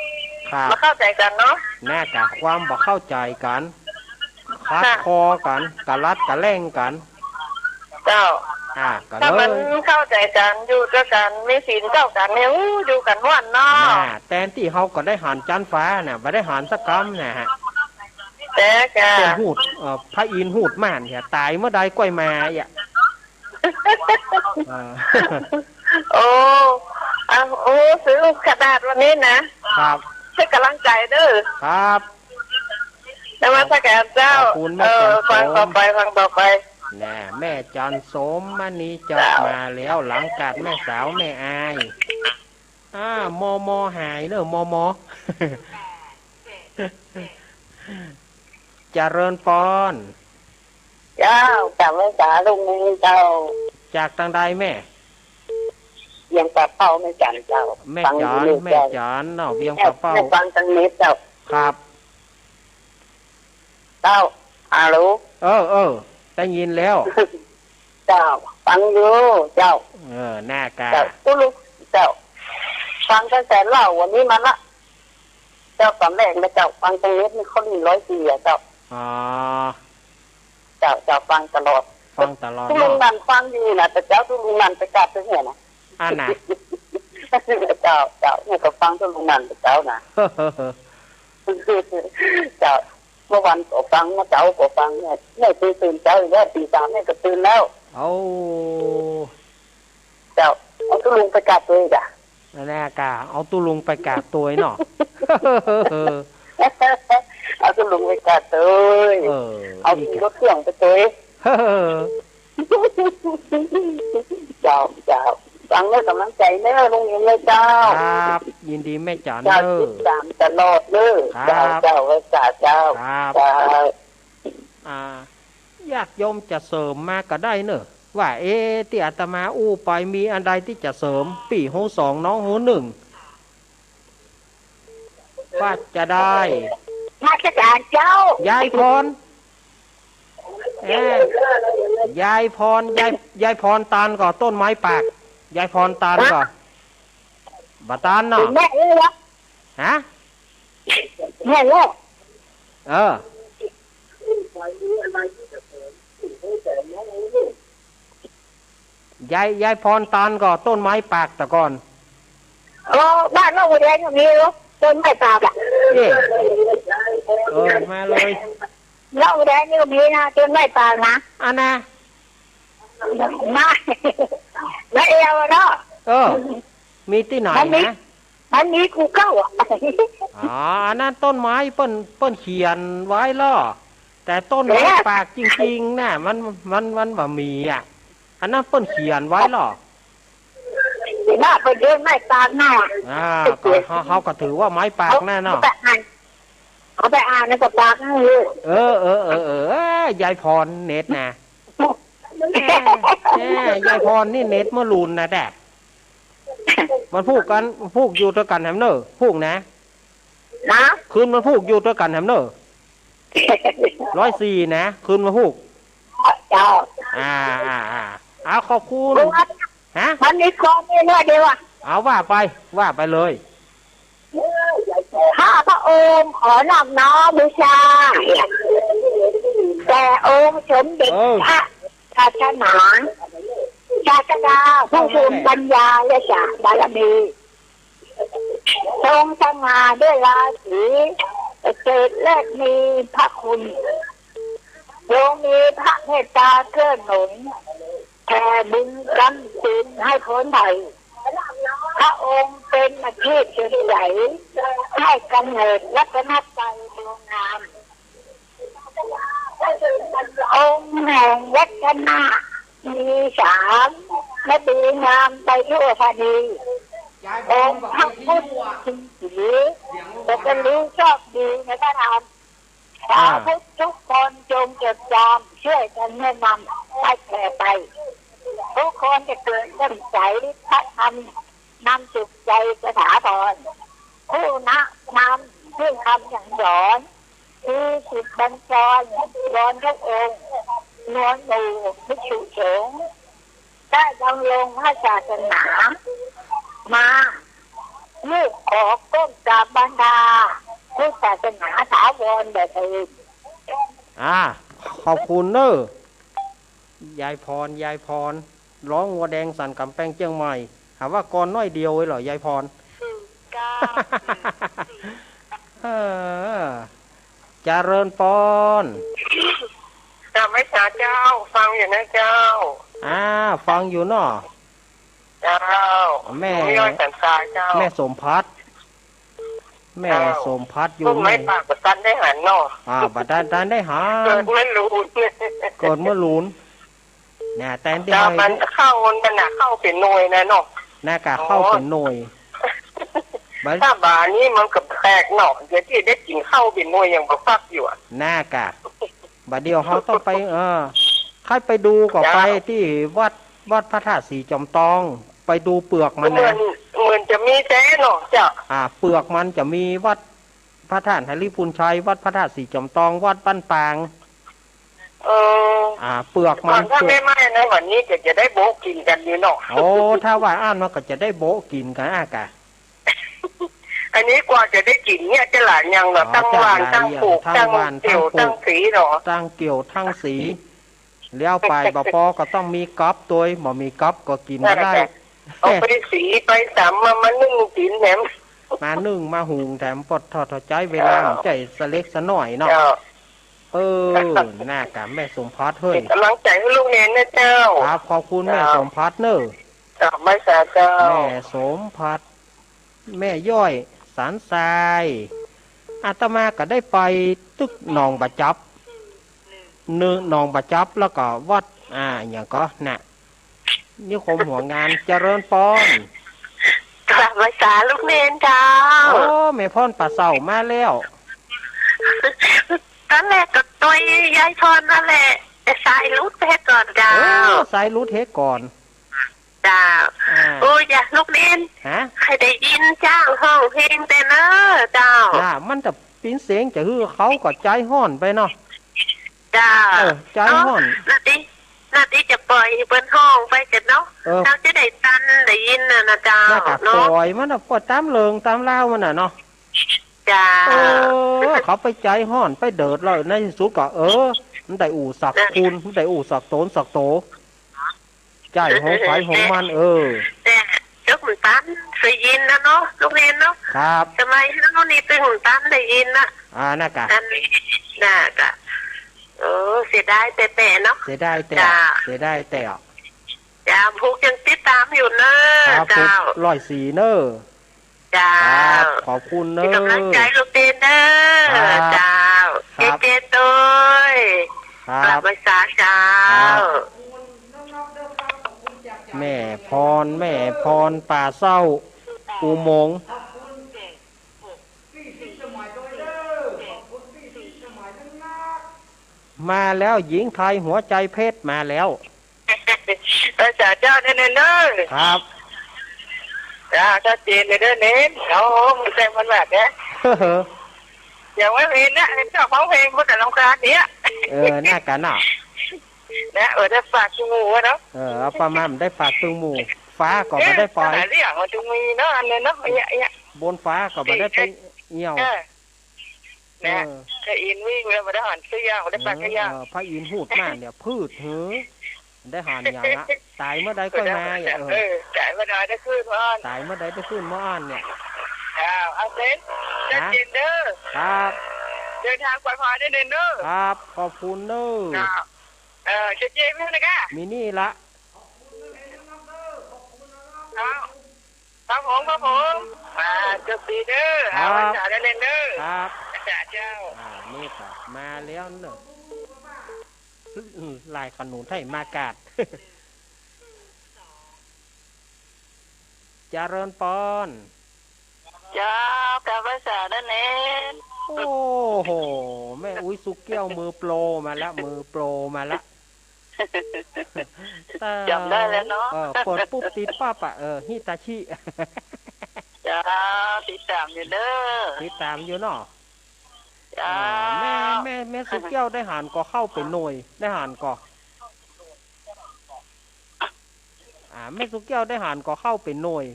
Speaker 2: มาเข้าใจกันเนาะ
Speaker 1: แน่จากความบ่เข้าใจกันคัดคอกันกะลัดกะแล่งกัน
Speaker 2: เจ้าถ้ามันเข้าใจกันอยู่ด้วยกันมีศีลเจ้ากันเนี่ยอยู่กันวันเนาะ
Speaker 1: แต่ที่เขาก็ได้หันจันฟ้าเนี่ยไม่ได้หันสักคำนะฮะ
Speaker 2: แต่แก
Speaker 1: เป็นหูดพระอินทร์หูดม่านเนี่ยตายเมื่อใดก้อยมา
Speaker 2: โอ้ซื้อกระดาษวันนี้นะครับให้กำลังใจเด้อ
Speaker 1: ครับ
Speaker 2: นมัสการเจ้าฟังต่อไป
Speaker 1: แน่แม่จันสมมณีจะมาแล้วหลังจากแม่สาวแม่อาย มอมอหายเนอะมอมอ เจริญปอน
Speaker 2: เจ้าจากแม่จ๋าลุงนี้เจ้า
Speaker 1: จากทางใดแม่
Speaker 2: ยังปลาเป้าไม่จันเจ้า
Speaker 1: แม่
Speaker 2: ฟัง
Speaker 1: จาน
Speaker 2: อยู่
Speaker 1: แม่
Speaker 2: เจ้า
Speaker 1: จานเนาะเวียง
Speaker 2: แม่
Speaker 1: ปะเป้า
Speaker 2: แม่ฟังตังนิดเจ้า
Speaker 1: ครับ
Speaker 2: เจ้าอารู้
Speaker 1: ได้ยินแล้ว
Speaker 2: เจ้าฟังอยู่เจ้า
Speaker 1: หน้ากา
Speaker 2: เจ้าตู้ลูกเจ้าฟังตั้งแต่เล่าวันนี้มาละเจ้าตอนแรกนะเจ้าฟังตังนิดนี่เขามี100 ปีอะเจ้า
Speaker 1: อ๋อ
Speaker 2: เจ้าฟังตลอด
Speaker 1: ฟังตลอด
Speaker 2: ตู้ลุง
Speaker 1: เนาะ
Speaker 2: นันฟังดีนะแต่เจ้าตู้ลุงนันไปกลับไปเห็นนะ
Speaker 1: อันน่ะ
Speaker 2: เจ้าเนี่ยก็ฟังตู้ลุงนันแต่เจ้านะ เจ้าเมื่อวันก็ฟังเมื่อเจ้าก็ฟังเนี่ยตื่นเจ้าอีกแล้วตี 3เนี่ยก็ตื่นแล้ว
Speaker 1: เอา
Speaker 2: เจ้าเอาตู้ลุงไปกลับเลยจ้ะ
Speaker 1: หน้ากาเอาตุลุงไปกราบตัวเนาะ
Speaker 2: เอาตู้ลุงไปกลับเลย เอารถเครื่องไปเลยเจ้าฟังแล้วกำลังใจเนอะลุงยังเลยเจ้า
Speaker 1: ครับ ยินดีแม่จาน
Speaker 2: เจ้า
Speaker 1: เนอ
Speaker 2: ติดตามตลอดเลยเจ้าไว้จ่าเจ้า
Speaker 1: ครับ
Speaker 2: เจ้า
Speaker 1: ญาติโยมจะเสริมมาก็ได้เนอะว่าที่อาตมาอู้ไปมีอันใดที่จะเสริมปีหู2น้องหู1ว่าจะได้
Speaker 2: มาจัดการเจ้าย
Speaker 1: ายพรยายพรยายพรตาลก่อต้นไม้ปากยายพรตาลก่อบาตาลเนาะ
Speaker 2: แม่เลยวะ
Speaker 1: ฮะ
Speaker 2: แม่เลย
Speaker 1: ยายพรตาลก่อต้นไม้ปากแต่ก่อน
Speaker 2: บ้านเราแดงก็มีต้นไม้ปากอ่ะ
Speaker 1: มาเลย
Speaker 2: เราแดงนี่ก็มีนะต้นไม้ปากนะ
Speaker 1: อันน่ะ
Speaker 2: มาแล้วเอวเนาะ
Speaker 1: มีที่ไหนนะ
Speaker 2: มันมีกูเก้าอ่ะ
Speaker 1: อันนั้นต้นไม้เปิ้นเขียนไว้ล่อแต่ต้นไม้ปากจริงๆน่ะมันบ่มีอ่ะอันนั้นเปิ้นเขียนไว้ล่อ
Speaker 2: น่าไปเดินไม้ปากหน้า
Speaker 1: ก็เขาก็ถือว่าไม้ปากแน่เนาะ
Speaker 2: เอาไปอ่านในกระปากนั่นเลย
Speaker 1: ยายพรเน็ตนะยายพรนี่เน็ตเมื่อรุนนะแต่มันพูกอยู่ด้วยกันแฮมเนอร์พูกนะคืนมันพูกอยู่ด้วยกันแฮมเนอร์104นะคืนมาพูก
Speaker 2: เจ้า
Speaker 1: เอาขอบคุณฮะ
Speaker 2: มันมีของนี่เนื้อเดียวอ่ะ
Speaker 1: เอาว่าไปเลย
Speaker 2: ข้าพระองค์ขอนอบน้อมบูชาแต่องค์สมเด็จพระศาสนาศาสดาผู้ทรงปัญญาและศาสบารมีทรงสง่าด้วยราศีเกิดและมีพระคุณทรงมีพระเมตตาเกื้อหนุนแผ่บุญกำสินให้พ้นภัยพระองค์เป็นอาชีพเฉลิมให้กำเนิดรัตนใจดวงงามองค์แห่งรัตนะมี3และดีงามไปทั่วแผ่นดินองค์พระพุทธศีจะเป็นรู้ชอบดีในพระธรรมชาวพุทธทุกคนจงจดจำช่วยกันแนะนำให้แผ่ไปทุกคนจะเกิดเริ่มใจพระธรรมนำสุขใจสถาพรผู้นะนำเพื่อคำอย่างสอนคือสิทธิบัญชรรอนทุกองค์นวลหมู่ภิกษุสงฆ์ได้ดำรงพระศาสนามาลูกขอก้มกราบบรรดาพุทธศาสนาถาวรแบบอื่น
Speaker 1: ขอบคุณเนอะยายพรร้องวัวแดงสันกำแพงเชียงใหม่หาว่าก่อนน้อยเดียวเหรอยายพรเจริญปอน
Speaker 2: จะไม่สาเจ้าฟังอยู่นะเจ้า
Speaker 1: ฟังอยู่เนาะ
Speaker 2: เจ้า
Speaker 1: แม่
Speaker 2: สันตาเจ้า
Speaker 1: แม่สมพัฒน์อยู่
Speaker 2: ต้นไม้ปากบัดตันได้หันเนาะ
Speaker 1: บัดตันได้หัน
Speaker 2: เกิดเมื่อ
Speaker 1: รูนน่ะแต่ที่
Speaker 2: มันเข้ามันขนาดเข้าเป็นหน่วยนะเนาะ
Speaker 1: น่ากะเข้าเป็นหน่วย
Speaker 2: ถ้าบานี้มันกับแขกหน่อเดี๋ยวที่ได้กินข้าวเป็นมวยอย่างแบบฟักอยู่อ่ะ
Speaker 1: หน้ากะบัดเดียวเขาต้องไปใครไปดูก็ไปที่วัดพระธาตุสีจอมตองไปดูเปลือกมันนะ
Speaker 2: เหมือนจะมีแท้เนาะจ้ะ
Speaker 1: เปลือกมันจะมีวัดพระธาตุหริพุนชัยวัดพระธาตุสีจอมตองวัดบ้านปางเปลือกมัน
Speaker 2: ถ้าไม่นะวันนี้จะได้โบกินกันอยู่เนาะ
Speaker 1: โอ้ถ้าว่าอ่านมันก็จะได้โบกินกันกะ
Speaker 2: อันนี้กว่าจะได้กินเนี่ยจะหลายอย่างเนาะตั้งวานตั้งปลูกตั้งเกี่ยวตั้งสีเนาะ
Speaker 1: ตั้งเกี่ยวทั้งสีเลี้ยวไปบปอก็ต้องมีก๊อบตัวบ่มีก๊อบก็กินไม่ได้
Speaker 2: เอาไปสีไปสามมานึ่งกินแถม
Speaker 1: มานึ่งมาหุงแถมปดทอดใจเวลาใจสเล็กสหน่อยเนาะหน้ากะแม่สมพัฒน์เฮ้ย
Speaker 2: กำลังใจให้ลูกเนนนะเจ้า
Speaker 1: ครับขอบคุณแม่สมพัฒน์เนอะ
Speaker 2: ไม่สาเจ้า
Speaker 1: แม่สมพัฒน์แม่ย่อยสารทรายอาตมาก็ได้ไปตึกหนองบะจับหนองบะจับแล้วก็วัดอย่างก็น่ะนิคมหัวงานเจริญปอน
Speaker 2: กลับมาสาลูกเนนเจ้า
Speaker 1: แม่พ่อนป่าเสามาแล้ว
Speaker 2: ตอนแรกก็ตัวยายพรนั่นแหละสายรุดเทก่อนเจ้า
Speaker 1: สายรุดเทก่อน
Speaker 2: เจ้าโอ้ยอย่าลูกเล่นใครได้ยินจ้างห้องเพลงแต่เนอะเจ้า
Speaker 1: มันจะปิ้นเสียงจะคือเขาก็ใจห่อนไปเนาะ
Speaker 2: เจ้า
Speaker 1: ใจห่อน
Speaker 2: นาทีจะปล่อยเปิ้นห้องไปกันเนาะเราจะได้ตันได้ยินนะเจ้า
Speaker 1: เนาะปล่อยมันปวดตามเลิงตามเล่ามันเนาะเขาไปใจห่อนไปเดิดเลยในสุดก็มันได้อู่สักคุณมันได้อู่สักโตนสักโตใจหงไฟหงมัน
Speaker 2: แต่เจ้าหุ่นตันได้ยินนะเนาะลูกเรียนเนาะ
Speaker 1: ครับ
Speaker 2: ทำไมน้องนี่เป็นหุ่นตันได้ยินนะ
Speaker 1: น่ากะ
Speaker 2: น่ากะเสียดายแต่เนาะ
Speaker 1: เสียดายแต่
Speaker 2: จ้าพูกยังติดตามอยู่เนอะ
Speaker 1: เจ้า104เนอะ
Speaker 2: จ้า
Speaker 1: ขอบคุณเนอะ
Speaker 2: กำลังใจลูกเรียนเนอะเจ้าเจ๊ตุ้ยกลับมาสาเจ้า
Speaker 1: แม่พรป่าเศร้าอุโมงค์มาแล้วหญิงไทยหัวใจเพชรมาแล้ว
Speaker 2: ภาษาเจ้าเน้นเน้อ
Speaker 1: ครับ
Speaker 2: จ้าชัดเจนเลยเด้อเน้นมันแซงมันแบบนี้อย่างว่าเพลงนะเจ้าของเพลงก็แต่ลองการเนี้ย
Speaker 1: น่ากันเนาะ
Speaker 2: นะได้ฝากจุงมูเนาะ
Speaker 1: เอาประมาณได้ฝากจุงมูฟ้าก็ไม่ได้ปล่อย
Speaker 2: เรื่องของจุงมีเนาะอันนี้เนาะ
Speaker 1: บนฟ้าก็ไม่ได้ไปเหี่ยว
Speaker 2: นะพระอินวิ่งแล้วมาได้หันเสื้อได้ปากกระยา
Speaker 1: พระอินหูดมากเนี่ยพืชได้หันอย่างละตายเมื่อใดก็มา
Speaker 2: ตายเมื่อใดได้ขึ้นม้อน
Speaker 1: ตายเมื่อใดได้ขึ้นม้อนเนี่ย
Speaker 2: เอาเซ็นจะเจนเด้อ
Speaker 1: ครับ
Speaker 2: เดินทางปลอดภัยได้เด้อ
Speaker 1: ครับขอบคุณเด้
Speaker 2: อจะเจมี่นะกะ
Speaker 1: มินี่ละ
Speaker 2: ครับผมจุดดีเด้อเอาจ่าได้เล่นเด้อ
Speaker 1: ครับ
Speaker 2: จ่าเจ้า
Speaker 1: นี่ค่ะมาแล้วเนอะลายขนุนไทยมากาดเจริญปอน
Speaker 2: เจ้ากับภาษาด้านเน้น
Speaker 1: โอ้โหแม่อุ้ยสุกเกี้ยวมือโปรมาแล้วมือโปรมาแล้ว
Speaker 2: จำได้แล้วเนาะ
Speaker 1: กดปุ๊บติดป้าปะฮิตาชิ
Speaker 2: จ้าติดตามอยู่เด้อ
Speaker 1: ติดตามอยู่เนาะแม่สุกเกี้ยวได้หานก็เข้าไปหน่วยได้หานก็แม่สุกเกี้ยวได้หานก็เข้าไปหน่วย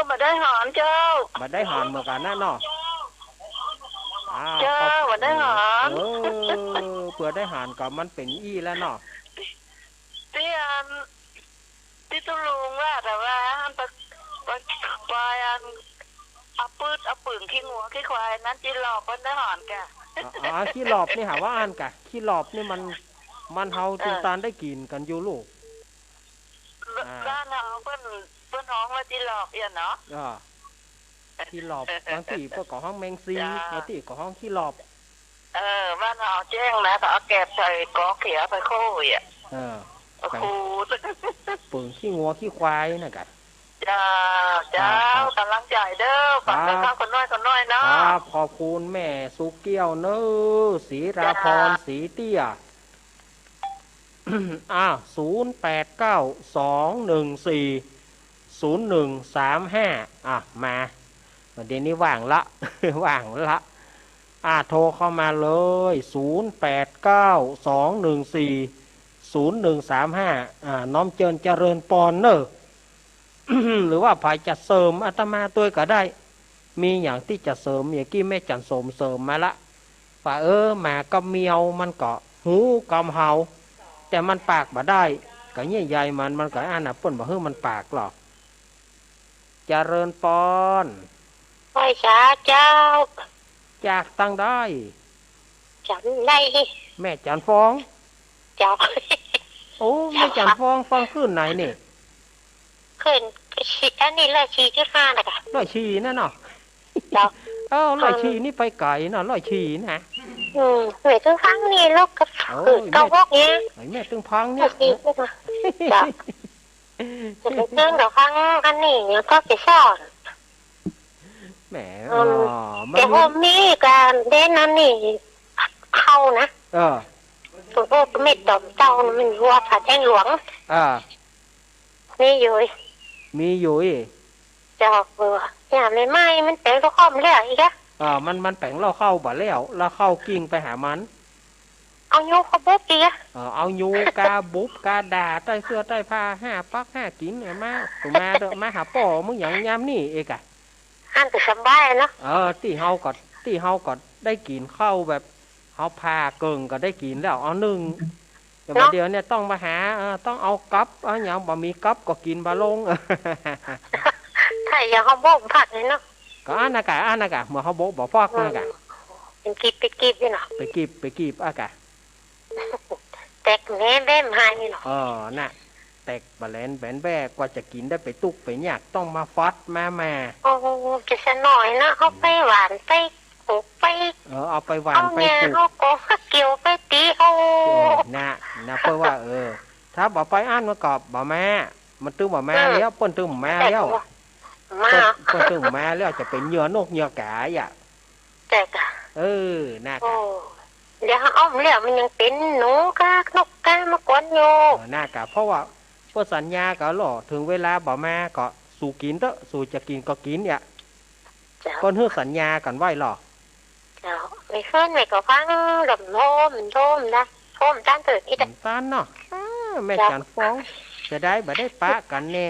Speaker 2: มาได้หานเจ้า
Speaker 1: มาได้หานเหมือนกันนะเนาะ
Speaker 2: เจ้ามาได้หาน
Speaker 1: เผื่อได้หานก็มันเป็นอี้แล้วเนาะ
Speaker 2: ที่ตุลุงว่าแต่ว่าไปเอาปืนขี้งัวขี้ควายนั้นจีหลอบมันได้หอนกะ
Speaker 1: ขี้หลอบนี่หาว่าอ่านกะขี้หลอบนี่มันเฮาจินตานได้กินกันอยู่ลูก
Speaker 2: บ้านเฮาเพิ่นฮ้องว่าจีหลอบอย่างเนาะ
Speaker 1: ขี้หลอบบางทีก็ของห้องแมงซีบางทีก็ห้องขี้หลอบ
Speaker 2: บ้านเฮาแจ้งนะแต่เอาแกบใส่กอเขียไปโค้ย
Speaker 1: คูปืนขี้งัวขี้ควายน่ะกะ
Speaker 2: จ้าเจ้ากำลังใจเด้อฝากแต่ข้างคนน้อยเนาะ
Speaker 1: ครับขอบคุณแม่สุเกี้ยวเนอศรีราพรศรีเตี้ย0892140135มาเดี๋ยวนี้ว่างละ ว่างละโทรเข้ามาเลย0892140135น้อมเจริญเจริญปอนเนอ หรือว่าภายจะเสริมอาตมาตัวก็ได้มีอย่างที่จะเสริมอย่างกี้แม่จันสมเสริมมาละว่าหมากับเมียวมันก็หูกำเห่าแต่มันปากบ่ได้ก็เงี้ยใหญ่มันก็อ่านเปิ้นบ่ฮื้อมันปากหรอกเจริญปอน
Speaker 2: ไหว้ช้าเจ้า
Speaker 1: จากตั้งได้
Speaker 2: จันได้
Speaker 1: แม่จันฟ้อง
Speaker 2: เจ้า
Speaker 1: โอ้แม่จันฟ้องฟังขึ้นไหนนี่
Speaker 2: ขึ้นอันนี้104.5นะคะ
Speaker 1: 104นั่นเนาะ
Speaker 2: เจ้า
Speaker 1: 104นี่ไปไกลนะ104นะ
Speaker 2: แม่ตึงพังนี่ลูกกับเก้าพวกนี้
Speaker 1: แม่ตึงพังเนี่ย
Speaker 2: จ้ะจะไปตึงเดี๋ยวพังอันนี้ก็จะสอน
Speaker 1: แหม
Speaker 2: แต่ผมนี่การเด่นนั่นนี่เข้านะตัวโอ้เม็ดดอกเต้ามันวัวผ่าแท่งหลวงมีอยู่จะออกเบอร์อย่าไม่ไหมมันแปลงตัวข้อมเรื่อยอีกอะ
Speaker 1: มันแปลงเราเข้าบ่แล้วเราเข้ากิ่งไปหามัน
Speaker 2: เอายูเขาบุ๊บอีกอะ
Speaker 1: เอายูกาบุ๊บกาด่าใต้เสื้อใต้ผ้า5 ปัก5กินเนี่ยมาตัวมาเด้อมาหาป่อมึงอย่างยามนี่เอกอะ
Speaker 2: อันแต่สบายเนาะ
Speaker 1: ที่เฮาก็ได้กินข้าวแบบเฮาพาเกิงก็ได้กินแล้วเอา1เดี๋ยวเนี่ยต้องมาหาต้องเอากับอย่างบ่มีกับก็กินบะลง
Speaker 2: ถ้าอย่างเขาบอกผักเลยเนาะ
Speaker 1: ก็อันน่ะกะเมื่อเขาบอกฟอกน่ะกะ
Speaker 2: เป็นกีบนี่เนาะ
Speaker 1: ไปกีบกะ
Speaker 2: แตกแหน่แบ่มหายเนาะ
Speaker 1: น่ะแตกบะแลนแบนแบกกว่าจะกินได้ไปตุกไปยากต้องมาฟัดมา
Speaker 2: โอ้จะซะหน่อยนะเอาไปหวานไปปลูกไป
Speaker 1: เอาไปหวานไปปลูก
Speaker 2: เอาโกเกี่ยวไปตีเอา
Speaker 1: น่ะเพื่อว่าถ้าบ่ไปอ่านมาก็บ่แม่มันตึงบ่แม่แล้วเปิ้นตึงแม่แล้วเปิ้นตึงแม่แล้วจะเป็นเหยื่อนกเหยื่อกาอ่ะ
Speaker 2: แต่กะ
Speaker 1: น่ะ
Speaker 2: เดี๋ยวอ้อมแล้วมันยังเป็นหนูกานกกามากวนอยู่
Speaker 1: น่ะกะเพราะว่าเปิ้นสัญญาก็หล่อถึงเวลาบ่แม่ก็สู่กินเด้อสู่จะกินก็กินอ่ะเปิ้นฮื้อสัญญากันไว้หรอ
Speaker 2: ไม่เพิ่นไม่ก็ฟังดมโทมนะโทมต้านตื่นอีแต่
Speaker 1: ต้านเนาะแม่จันฟ้องจะได้บ่ได้ปะกันแน่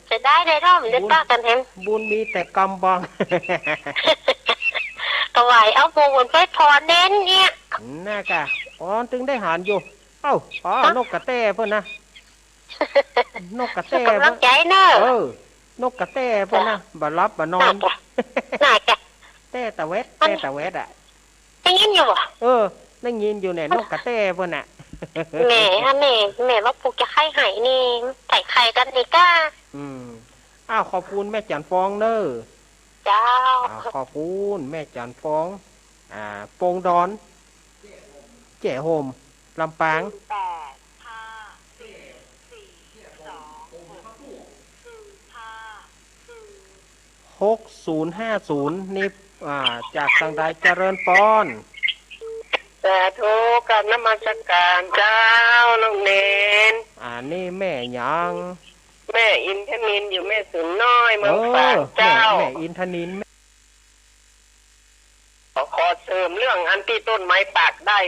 Speaker 2: จะได้ร่อมได้ปะกันเห็น
Speaker 1: บุญมีแต่กำบัง
Speaker 2: ก็ไหวเอาปูนไปถอนเน้นเนี่ย
Speaker 1: น่ากะตึงได้หารอยู่นกกระแตเพิ่นนะนกกระแต
Speaker 2: กำลังใจเนอะ
Speaker 1: นกกระแตเพิ่นนะบ่รับบ่นอน
Speaker 2: น่ากะ
Speaker 1: แต่ตะเวทอ่ะ
Speaker 2: ได้ยินอยู่อ่ะ
Speaker 1: ได้ยินอยู่เนี่ยนกกระแตเพิ่นน่ะ
Speaker 2: แม่ว่าปลูกจะไข่ไห่นี่ใส่ไข่กันนี่ก้า
Speaker 1: ขอบคุณแม่จันฟองเนอ
Speaker 2: เจ้า
Speaker 1: ขอบคุณแม่จันฟองโปงดอนแจ่โฮมลำปาง6050นี่จากทางใดเจริญปอน
Speaker 2: สาธุกับนมัสการเจ้าน้องเนน
Speaker 1: นี่แม่ยัง
Speaker 2: แม่อินทนินอยู่แม่สุนน้อยเมืองฝางเจ้า
Speaker 1: แม่อินทนิน
Speaker 2: ขอเสริมเรื่องอันที่ต้นไม้ปากได้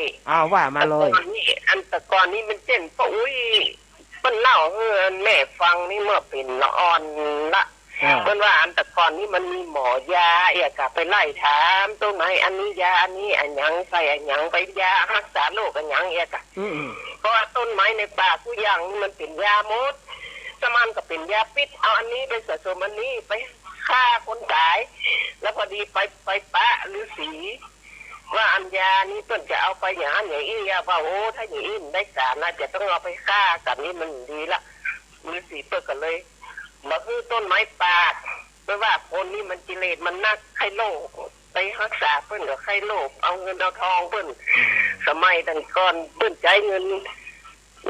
Speaker 1: ว่ามาเลย
Speaker 2: อันตะกอนนี้มันเจ็นเพราะมันเล่าให้แม่ฟังนี่เมื่อเป็นละอ่อนละเพิ่นว่าอันตะกอนนี้มันมีหมอยากะไปไล่ถามต้นไม้อันนี้ยาอันนี้อันหยังใส่อันหยังไปยารักษาโรคอันหยังกะเพราะว่าต้นไม้ในป่าผู้อย่างนี่มันเป็นยามดสมันก็เป็นยาพิษเอาอันนี้ไปผสมอันนี้ไปฆ่าคนตายแล้วพอดีไปปะฤาษีว่าอันยานี้ต้นจะเอาไปอย่างอี้ว่าถ้าอย่างอี้ได้สารน่าจะต้องเอาไปฆ่ากันนี่มันดีละฤาษีเปิดกันเลยมาคือต้นไม้ปากเพราะว่าคนนี้มันกิเลสมันนักไข้โลกไปรักษาเพิ่นกับไข้โลกเอาเงินเอาทองเพิ่นสมัยตั้งก่อนเพิ่นใจเงินเ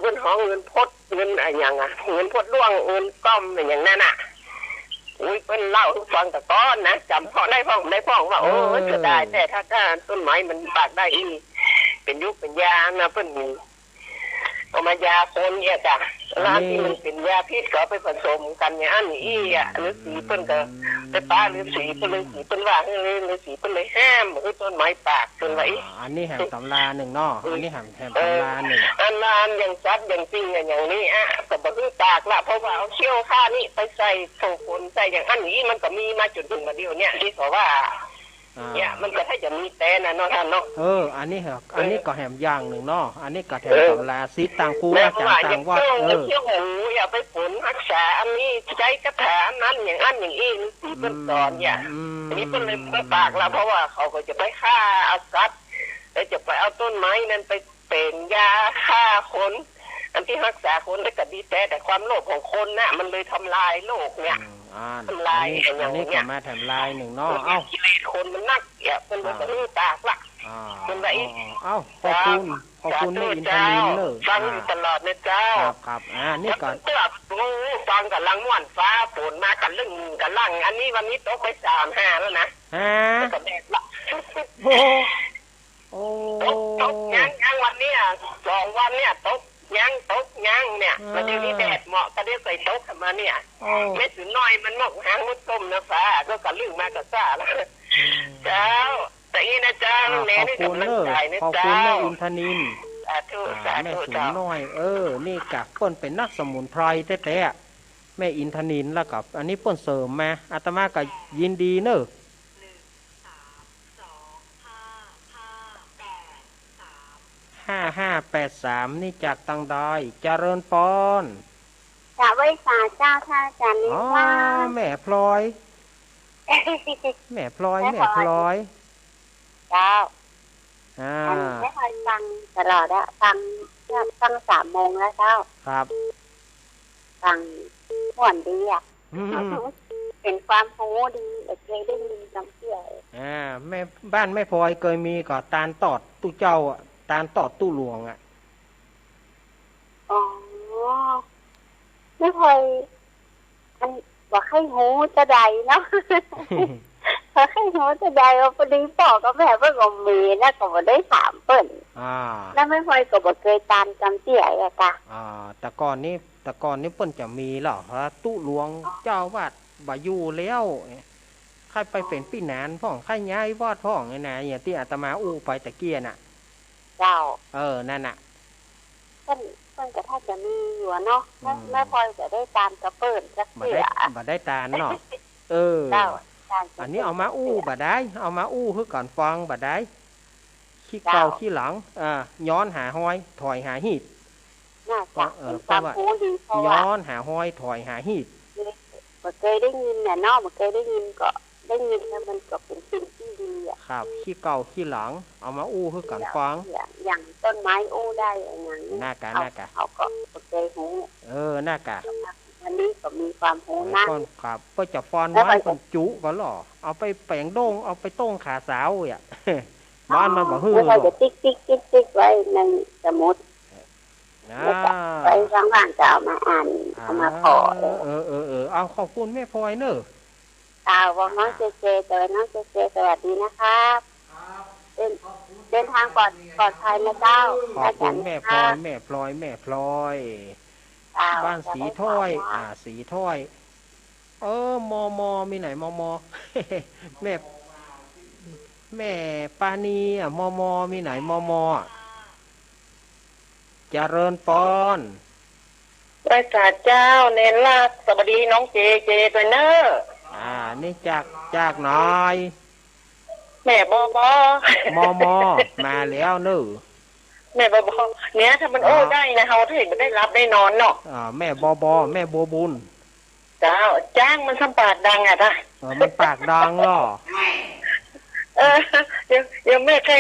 Speaker 2: พิ่นห้องเงินพด เงินอะไรอย่างอ่ะเงินพดล่วงเงินก้อมอย่างนั้นอ่ะอุ้ยเพิ่นเล่าทุกฟังแต่ก้อนนะจำเพาะได้พ้องว่าโอ้จะได้แต่ถ้าต้นไม้มันปากได้อีเป็นยุคเป็นยานะเพิ่นเอามายาคนเนี่ยจ้ะร้านที่มันเป็นยาพิษก็ไปผสมกันอย่างอันนี้อ่ะหรือสีเพิ่นก็ไปป้าหรือสีเพิ่นเลยสีเพิ่นว่าหรือสีเพิ่นเลยห้ามต้นไม้ปากจนไว้
Speaker 1: อันนี้แหมตำราหนึ่งเนาะอันนี้แหมตำราหนึ่ง
Speaker 2: อันนานอย่างซัดอย่างจริงอย่างนี้อ่ะแต่บ่คือปากละเพราะว่าเอาเชี่ยวข้านี่ไปใส่ส่งผลใส่อย่างอันนี้มันก็มีมาจนถึงมาเดียวเนี่ยที่เขาว่าเนี่ยมันก็ถ้าจะมีแต่นะเนาะท่านเนาะ
Speaker 1: อันนี้เหรออันนี้ก็แหมอย่างหนึ่งเนาะอันนี้ก็แถมตำราซิต่างกูอาจารย์ต่างวัด
Speaker 2: เชี่ยวหูอย่าไปผลรักษาอันนี้ใช้กระถางนั้นอย่างอันอย่างนี้ที่เป็นสอนเนี่ยอันนี้เป็นเลยไม่ปากละเพราะว่าเขาก็จะไปฆ่าเอาซัดแล้วจะไปเอาต้นไม้นั้นไปเป็นยาฆ่าคนอันที่รักษาคนได้ก็ดีแต่ความโลภของคนน่ะมันเลยทำลายโลกเนี่ยทำลาย
Speaker 1: อันนี้ก็มาทำลายหนึ่งเนาะ
Speaker 2: กิเลสคนมันนักเนี่ยเป็นแบบนี้ปากละเป็นแบบนี้
Speaker 1: ขอบคุณแม่อินทนินเลย
Speaker 2: ฟังอยู่ตลอดนะเจ้า
Speaker 1: ครับนี่ก่อน
Speaker 2: เพื่อฟังกับลังม่วนฟ้าฝนมากันเรื่องกันลังอันนี้วันนี้ตกไป3-5แล้วนะก็แดดละตกยังวันนี้2 วันเนี่ยตกยังเนี่ยมันจะมีแดดเหมาะก็ได้ใส่ตกมาเนี่ยไม่ถึงน้อยมันหมกหางมุดต้มนะฟ้าก็กระลึงมากระซ่าแล้วเจ้าแต่อีนะเจ้าเน้นให้กำลังใจนะเจ้า
Speaker 1: ขอบคุณแม่อินทนินแม่สูงน้อยนี่กับเปิ้นเป็นนักสมุนไพรแท้ๆแม่อินทนินแล้วกับอันนี้เปิ้นเสริมมาอาตมาก็ยินดีเนอะ5583นี่จากตังดอยเจริญปอน
Speaker 4: จากไว้สาเจ้าท่าจันทร์นี่ว่า
Speaker 1: แม่พลอยแม่พลอยเ
Speaker 4: จ้าไม่เคยฟังตลอดอะฟัง3 โมงแล้วเจ้า
Speaker 1: ครับ
Speaker 4: ฟังม่วนดีอะเป็นความรู้ดีเคยได้ยินจำเชื่อ
Speaker 1: แม่บ้านแม่พลอยเคยมีก่อตาลตอดตู้เจ้าอ่ะตาลตอดตู้หลวงอ่ะ
Speaker 4: อ๋อไม่เคยมันบอกให้หูจะใดเนาะบอกให้หูจะใดว่าพอดีพ่อกับแม่เพิ่งก็มีแล้วก็บ่ได้ถามเปิ้นแล้วไม่เคยก็บ่เคยตามจำเตี้ยอะค่ะ
Speaker 1: แต่ก่อนนี้เปิ้นจะมีหรอตู้หลวงเจ้าวาดบ่อยู่แล้วใครไปเป็นพี่นานพ่องใครย้ายวอดพ่องไงนะอย่างที่อาตมาอู้ไปตะเกียน่ะ
Speaker 4: เจ้า
Speaker 1: นั่นน่ะ
Speaker 4: เปิ้นก็ถ้าจะมีอยู่เนาะแม่พลอยจะได้ตามกระเปิ้นสักเที่ย
Speaker 1: บ่ได้ตามเนาะอันนี้เอามาอู้บ่ได้เอามาอู้คือก่อนฟังบ่ได้ขี้เก่าขี้หลังย้อนหาห้อยถอยหาหีด
Speaker 4: เพราะว่า
Speaker 1: ย้อนหาห้อยถอยหาหีด
Speaker 4: บ่เคยได้ยินเนี่ยเนาะบ่เคยได้ยินก็ได้ยินแล้วมันก็เป็นสิ่งที่ดีอ่ะ
Speaker 1: ครับขี้เก่าขี้หลังเอามาอู้คือก่อนฟัง
Speaker 4: อย่างต้นไม้อู้ได้อย่างนี้
Speaker 1: น่ากะ
Speaker 4: เขาก็บ่เคยหู
Speaker 1: น่ากะ
Speaker 4: วันนี้ก็มีความรู้
Speaker 1: นะครับเพื่อจะฟอนไม้คนจุก็หรอเอาไปแปลงโด่งเอาไปต้งขาสาวอ่ะบ้านมันบ่ฮื้อ
Speaker 4: เราจะติ๊กไว้ในสมุดไปว่างๆจะเอามาอ่านเอามาขอ
Speaker 1: เอาขอบคุณแม่พลอยเนอะ
Speaker 4: บอกน้องเจแต่น้องเจสวัสดีนะครับเดินทางปลอดภัยนะเจ้า
Speaker 1: ขอบคุณแม่พลอยบ้านสีถ้อยสีถ้อยมอมีไหนมอแม่ปานีมอมีไหนมอเจริญปอน
Speaker 2: ประกาศเจ้าเนรลาดสวัสดีน้องเจด้วยเนอะ
Speaker 1: นี่จากน้อย
Speaker 2: แม่บ
Speaker 1: มอมาแล้วเนอะ
Speaker 2: แม่บเนี้ยถ้ามันได้นะเขาถ้าเห็นมันได้รับได้นอนเนาะ
Speaker 1: แม่แม่บัวบุญ
Speaker 2: จ้างมันทำปากดังอ่ะ
Speaker 1: มันปากดังหรอ
Speaker 2: ยังไม่ใช่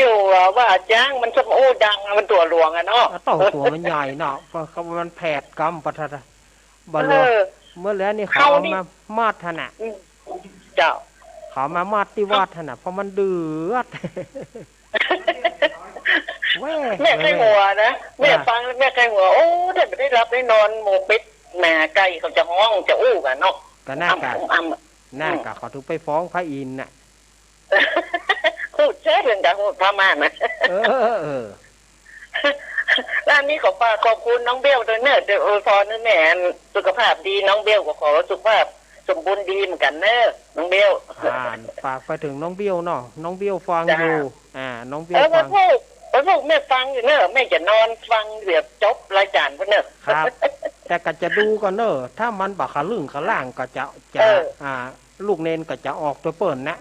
Speaker 2: ว่าจ้างมันทำดังมันตัวหลวงอ่ะเนาะ
Speaker 1: ตัวมันใหญ่เนาะเพราะมันแผดกำปะทะบอลเมื่อแล้วนี่เขามามาดถนัด
Speaker 2: เจ้า
Speaker 1: เขามามาดที่วัดถนัดเพราะมันเดือด
Speaker 2: แม่ใครหัวนะแม่ฟังแม่ใครหัวโอ้ถ้าไม่ได้รับได้นอนหมูเป็ดแม่ไก่เขาจะห้องจะอู้กันเนาะ
Speaker 1: ก็น่ากะเขาถึงไปฟ้องพระอินทร์น่ะ
Speaker 2: พูดแช่เรื่องการพูดพม่านะร้านนี้ขอฝากขอบคุณน้องเบลด้วยเนอะเดี๋ยวพอนึกแม่สุขภาพดีน้องเบลก็ขอสุขภาพสมบูรณ์ดีเหมือนกันเนอะน้องเบล
Speaker 1: ฝากไปถึงน้องเบลเนาะน้องเบลฟังอยู่น้องเบลฟัง
Speaker 2: พวกแม่ฟังอยู่เนอะแม่จะนอนฟังเดี๋ยวจบรายการเนอะ
Speaker 1: ครับแต่ก็จะดูก่อนเนอะถ้ามันบักขลึงขล่างก็จะลูกเนนก็จะออกตัวเปิ่นนะ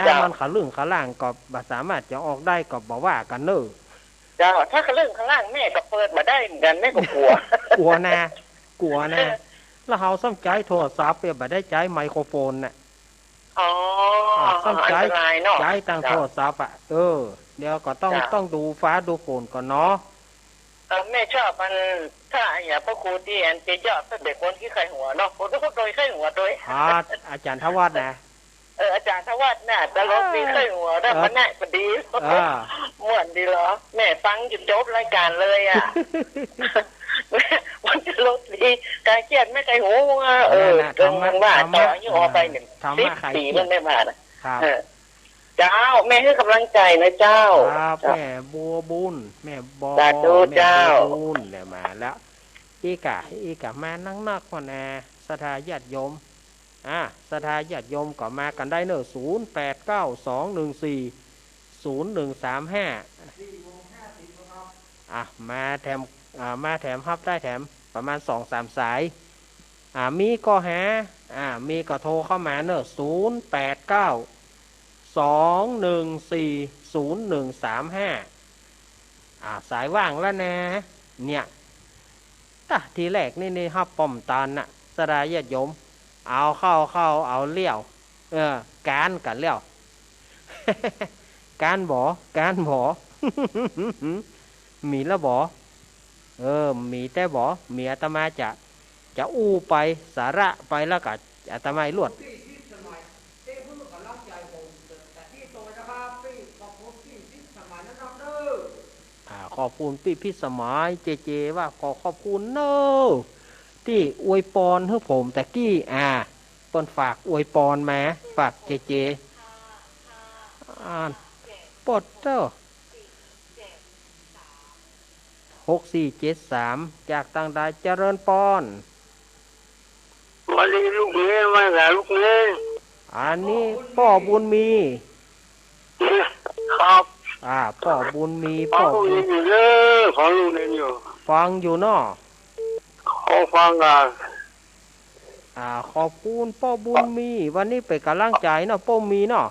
Speaker 1: แต่มันขลึงขล่างก็สามารถจะออกได้ก็บอกว่ากันเนอะ
Speaker 2: จ้าถ้าขลึงขล่างแม่ก็เปิดมาได้เหมือนกันแม่ก็กลัว
Speaker 1: กลัวนะแล้วเขาต้องใช้โทรศัพท์เพื่อไม่ได้ใช้ไมโครโฟนน่ะต้องใช้ตั้งโทรศัพท์เดี๋ยวก็ต้องดูฟ้าดูฝนก่อนเนาะ
Speaker 2: แม่ชอบมันถ้าอย่างพระครูที่อันเจยอดเป็นเด็กคนที่ใครหัวเนาะคนทุกคนโดยใครหัวโดย
Speaker 1: อาจารย์ทวัฒน์นะ
Speaker 2: อาจารย์ทวัฒน์น่ะตลกดีใครหัวได้มันน่าจะดีม่วนดีเหรอแม่ฟังจนจบรายการเลยมันจะลดดีการเครียดไม่ใครหัวจนมันว่าต่อยิ่งออกไป10 ปีมันไม่มานะเจ้าแม่ให้กำลังใจนะเจ้า
Speaker 1: แม่บัวบุญแม่บอ
Speaker 2: แม่บัว
Speaker 1: บุญเนี่ยมาแล้วอีกะมานั่งนักก่อนนะศรัทธาญาติโยมศรัทธาญาติโยมก็มากันได้เนอะ0892140135มาแถมฮับได้แถมประมาณ 2-3 สายมีก็มีก็โทรเข้ามาเนอะ0892140135สายว่างแล้วนะเนี่ยทีแรกนี่ฮับป้อมตาลน่ะศรัทธาญาติโยมเอาเข้าเอาเลี้ยวการกันเลี้ยวการบ่มีแล้วบ่มีแต่บ่มีอาตมาจะอู้ไปสาระไปแล้วก็อาตมาลวดขอบคุณพี่พิสมัยเจว่าขอบคุณเนอะที่อวยพรให้ผมแต่กี้เปิ้นฝากอวยพรมาฝากเจปดเจ้า6473จากต่างดาวเจริญปอน
Speaker 3: มาลีลูกเนี้ยมาหาลูกเนี้ย
Speaker 1: อันนี้พ่อบุญมี
Speaker 3: ครับ
Speaker 1: พ่อบุญมี
Speaker 3: พ่อบุญมีเยอะฟังลูกเนี้ยอยู่
Speaker 1: ฟังอยู่เนาะ
Speaker 3: เขาฟัง
Speaker 1: ขอบคุณพ่อบุญมีวันนี้ไปกำลังใจเนาะพ่อมีเนาะ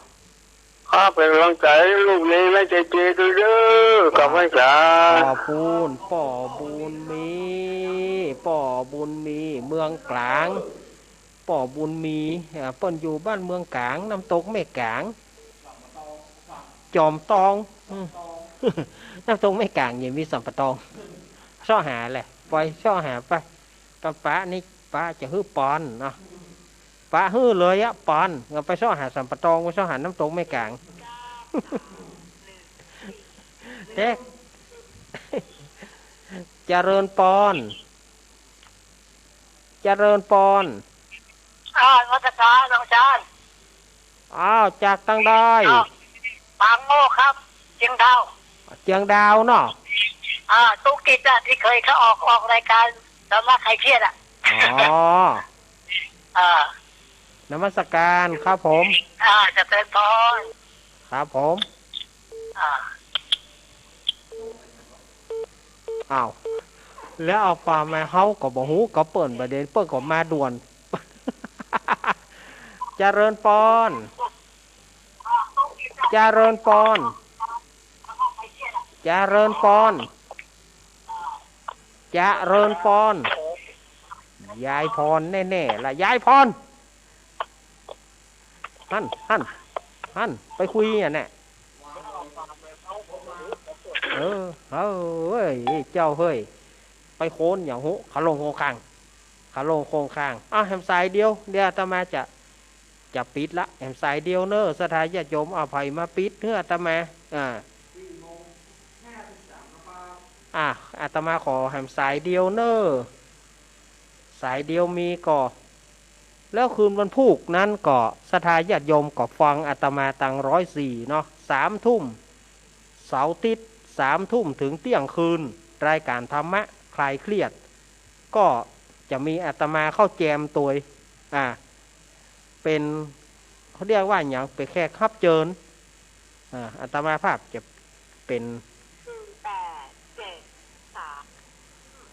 Speaker 3: เป็นกำลังใจลูกนี้ไม่ใจเจตัวเยอะกับไม่จ๋า
Speaker 1: ขอบคุณพ่อบุญมีเมืองกลางพ่อบุญมีเปิ้นอยู่บ้านเมืองกลางน้ำตกแม่กลางจอมตองน้ำตกแม่กลางยังมีสัมปตองช่อหาแหละไปช่อหาไปตอนป้านี่ป้าจะฮื้อปอนเนาะป้าฮื้อเลยปอนงั้นไปช่อหาสัมปตองไปช่อหาน้ำตกแม่กลางเด็กเจริญปอน
Speaker 2: วัชชาน้องจาน
Speaker 1: จากตั้งได้
Speaker 2: ปางโง่ครับเชียงด
Speaker 1: าวเนาะ
Speaker 2: ตุ๊กกิจที่เคยเขาออกรายการสำนักใครเครียด
Speaker 1: นมัสการครับผม
Speaker 2: จะเป็นพร
Speaker 1: ครับผมแล้วเอาปลามาเฮาก็บ่ฮู้ก็เปิ่นประเด็นเปิ้นก็มาด่วนเจริญปอนยายพรยายพรแน่ๆล่ะยายพรหั่นไปคุยอ่ะเนี่ยเฮ้ยเจ้าเฮ้ยไปโคนอย่างหูขาลงโคงคางแหมสายเดียวเดี๋ยวอาตมาจะปิดละแหมสายเดียวเนอะสถานญาติโยมเอาไผ่มาปิดเพื่ออาตมา อาตมาขอแหมสายเดียวเนอสายเดียวมีก่อแล้วคืนวันพุกนั้นก็สถาญาติโยมก็ฟังอาตมาตัง104เนาะ3 ทุ่มเสาร์อาทิตย์3 ทุ่มถึงเที่ยงคืนรายการธรรมะคลายเครียดก็จะมีอาตมาเข้าแจมตัวเป็นเขาเรียกว่าอย่างเป็นแค่ขับเจิญอาตมาภาพจะเป็น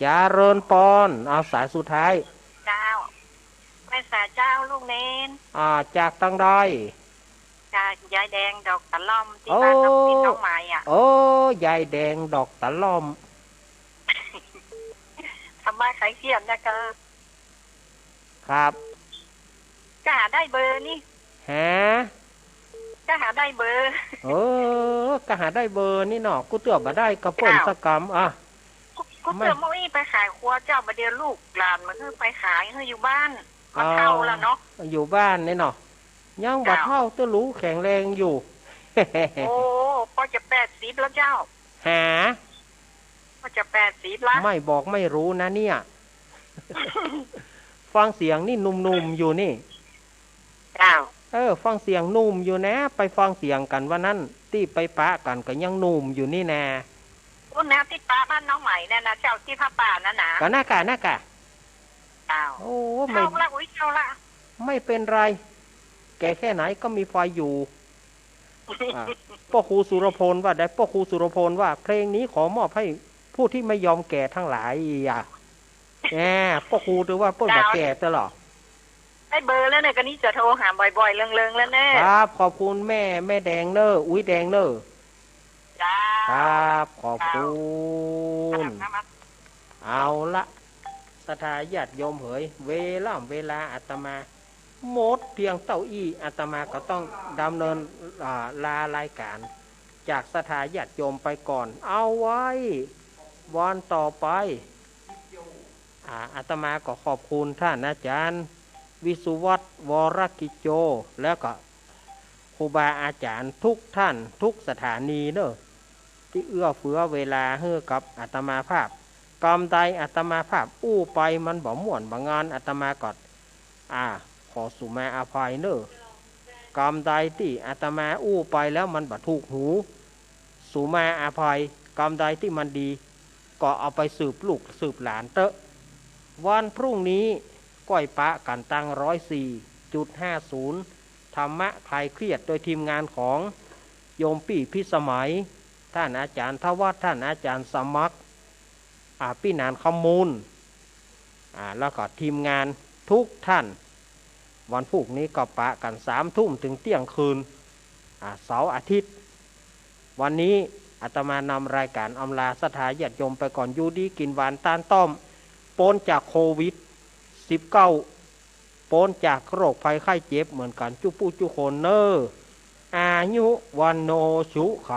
Speaker 1: จาเริญปอนเอาสายสุดท้าย
Speaker 2: เจ้าแม่สาเจ้าลูกเนน
Speaker 1: จากตังใด
Speaker 2: จากยายแดงดอกตะล่อมที่บ้านน้องปิ่นน้องไม้
Speaker 1: โอ้ยายแดงดอกตะล่อม
Speaker 2: ทำไมใครเขียนนะก็
Speaker 1: ครับ
Speaker 2: ก็หาได้เบอร์นี่ก็หาได้เบอร์
Speaker 1: ก็หาได้เบอร์นี่เนาะกูเตือบมาได้กระป่นสกรรม
Speaker 2: กูเตือบมาอีไปขายครัวเจ้ามาเดียวลูกหลานมันคือไปขายเฮอยู่บ้านก็เท่าแล้วเนาะ
Speaker 1: อยู่บ้านนี่เนาะยังบัดเท่าตัวรู้แข็งแรงอยู่
Speaker 2: โอ้พอจะ80แล้วเจ้าพอจะ80แล้ว
Speaker 1: ไม่บอกไม่รู้นะเนี่ยฟังเสียงนี่นุ่มๆอยู่นี่ฟังเสียงนุ่มอยู่นะไปฟังเสียงกันว่านั้นที่ไปปะกันก็ยังนุ่มอยู่นี่แน่
Speaker 2: คุณนะที่ปะบ้านน้องใหม่เนี่ยนะเจ้าที่พระป่านั่นนะ
Speaker 1: ก็น่ากะโอ้ไม่ไม่เป็นไรแก่แค่ไหนก็มีไฟอยู่พ่อครูสุรพลว่าได้พ่อครูสุรพลว่าเพลงนี้ขอมอบให้ผู้ที่ไม่ยอมแก่ทั้งหลายพ่อครูถือว่าเปิ้ลบอกแก่ตลอด
Speaker 2: ได้เบอร์แล้วเนี่ยก็นี้จะโทรหาบ่อยๆเริงๆแล้วแน่
Speaker 1: ครับขอบคุณแม่แดงเนออุ้ยแดงเนอครับขอบคุณเอาละสถาญาติโยมเผยเวลาอาตมาหมดเพียงเต้าอี้อาตมาก็ต้องดำเนินลารายการจากสถาญาติโยมไปก่อนเอาไว้วันต่อไปอาตมาก็ขอบคุณท่านอาจารย์วิสุวัฒน์วรกิจโจแล้วก็ครูบาอาจารย์ทุกท่านทุกสถานีเนอะที่เอื้อเฟื้อเวลาให้กับอาตมาภาพกรรมใดอาตมาภาพอู้ไปมันบ่ม่วนบ่งานอาตมาก็ขอสุมาอภัยเนอะกรรมใดที่อาตมาอู้ไปแล้วมันบ่ถูกหูสุมาอภัยกรรมใดที่มันดีก็เอาไปสืบลูกสืบหลานเตอะวันพรุ่งนี้ก้อยปะกันตั้ง104.50ธรรมะคลายเครียดโดยทีมงานของโยมปี่พิสมัยท่านอาจารย์ทวัฒน์ท่านอาจารย์สมัครพี่นานขมูลแล้วก็ทีมงานทุกท่านวันพุธนี้ก็ปะกัน3 ทุ่มถึงเที่ยงคืนเสาร์อาทิตย์วันนี้อาตมานำรายการอำลาสถาญาติโยมไปก่อนอยู่ดีกินหวานต้านต้อมปนจากโควิด19ปนจากโรคภัยไข้เจ็บเหมือนกันจุปูจุโคนเนอร์อายุวันโนชุข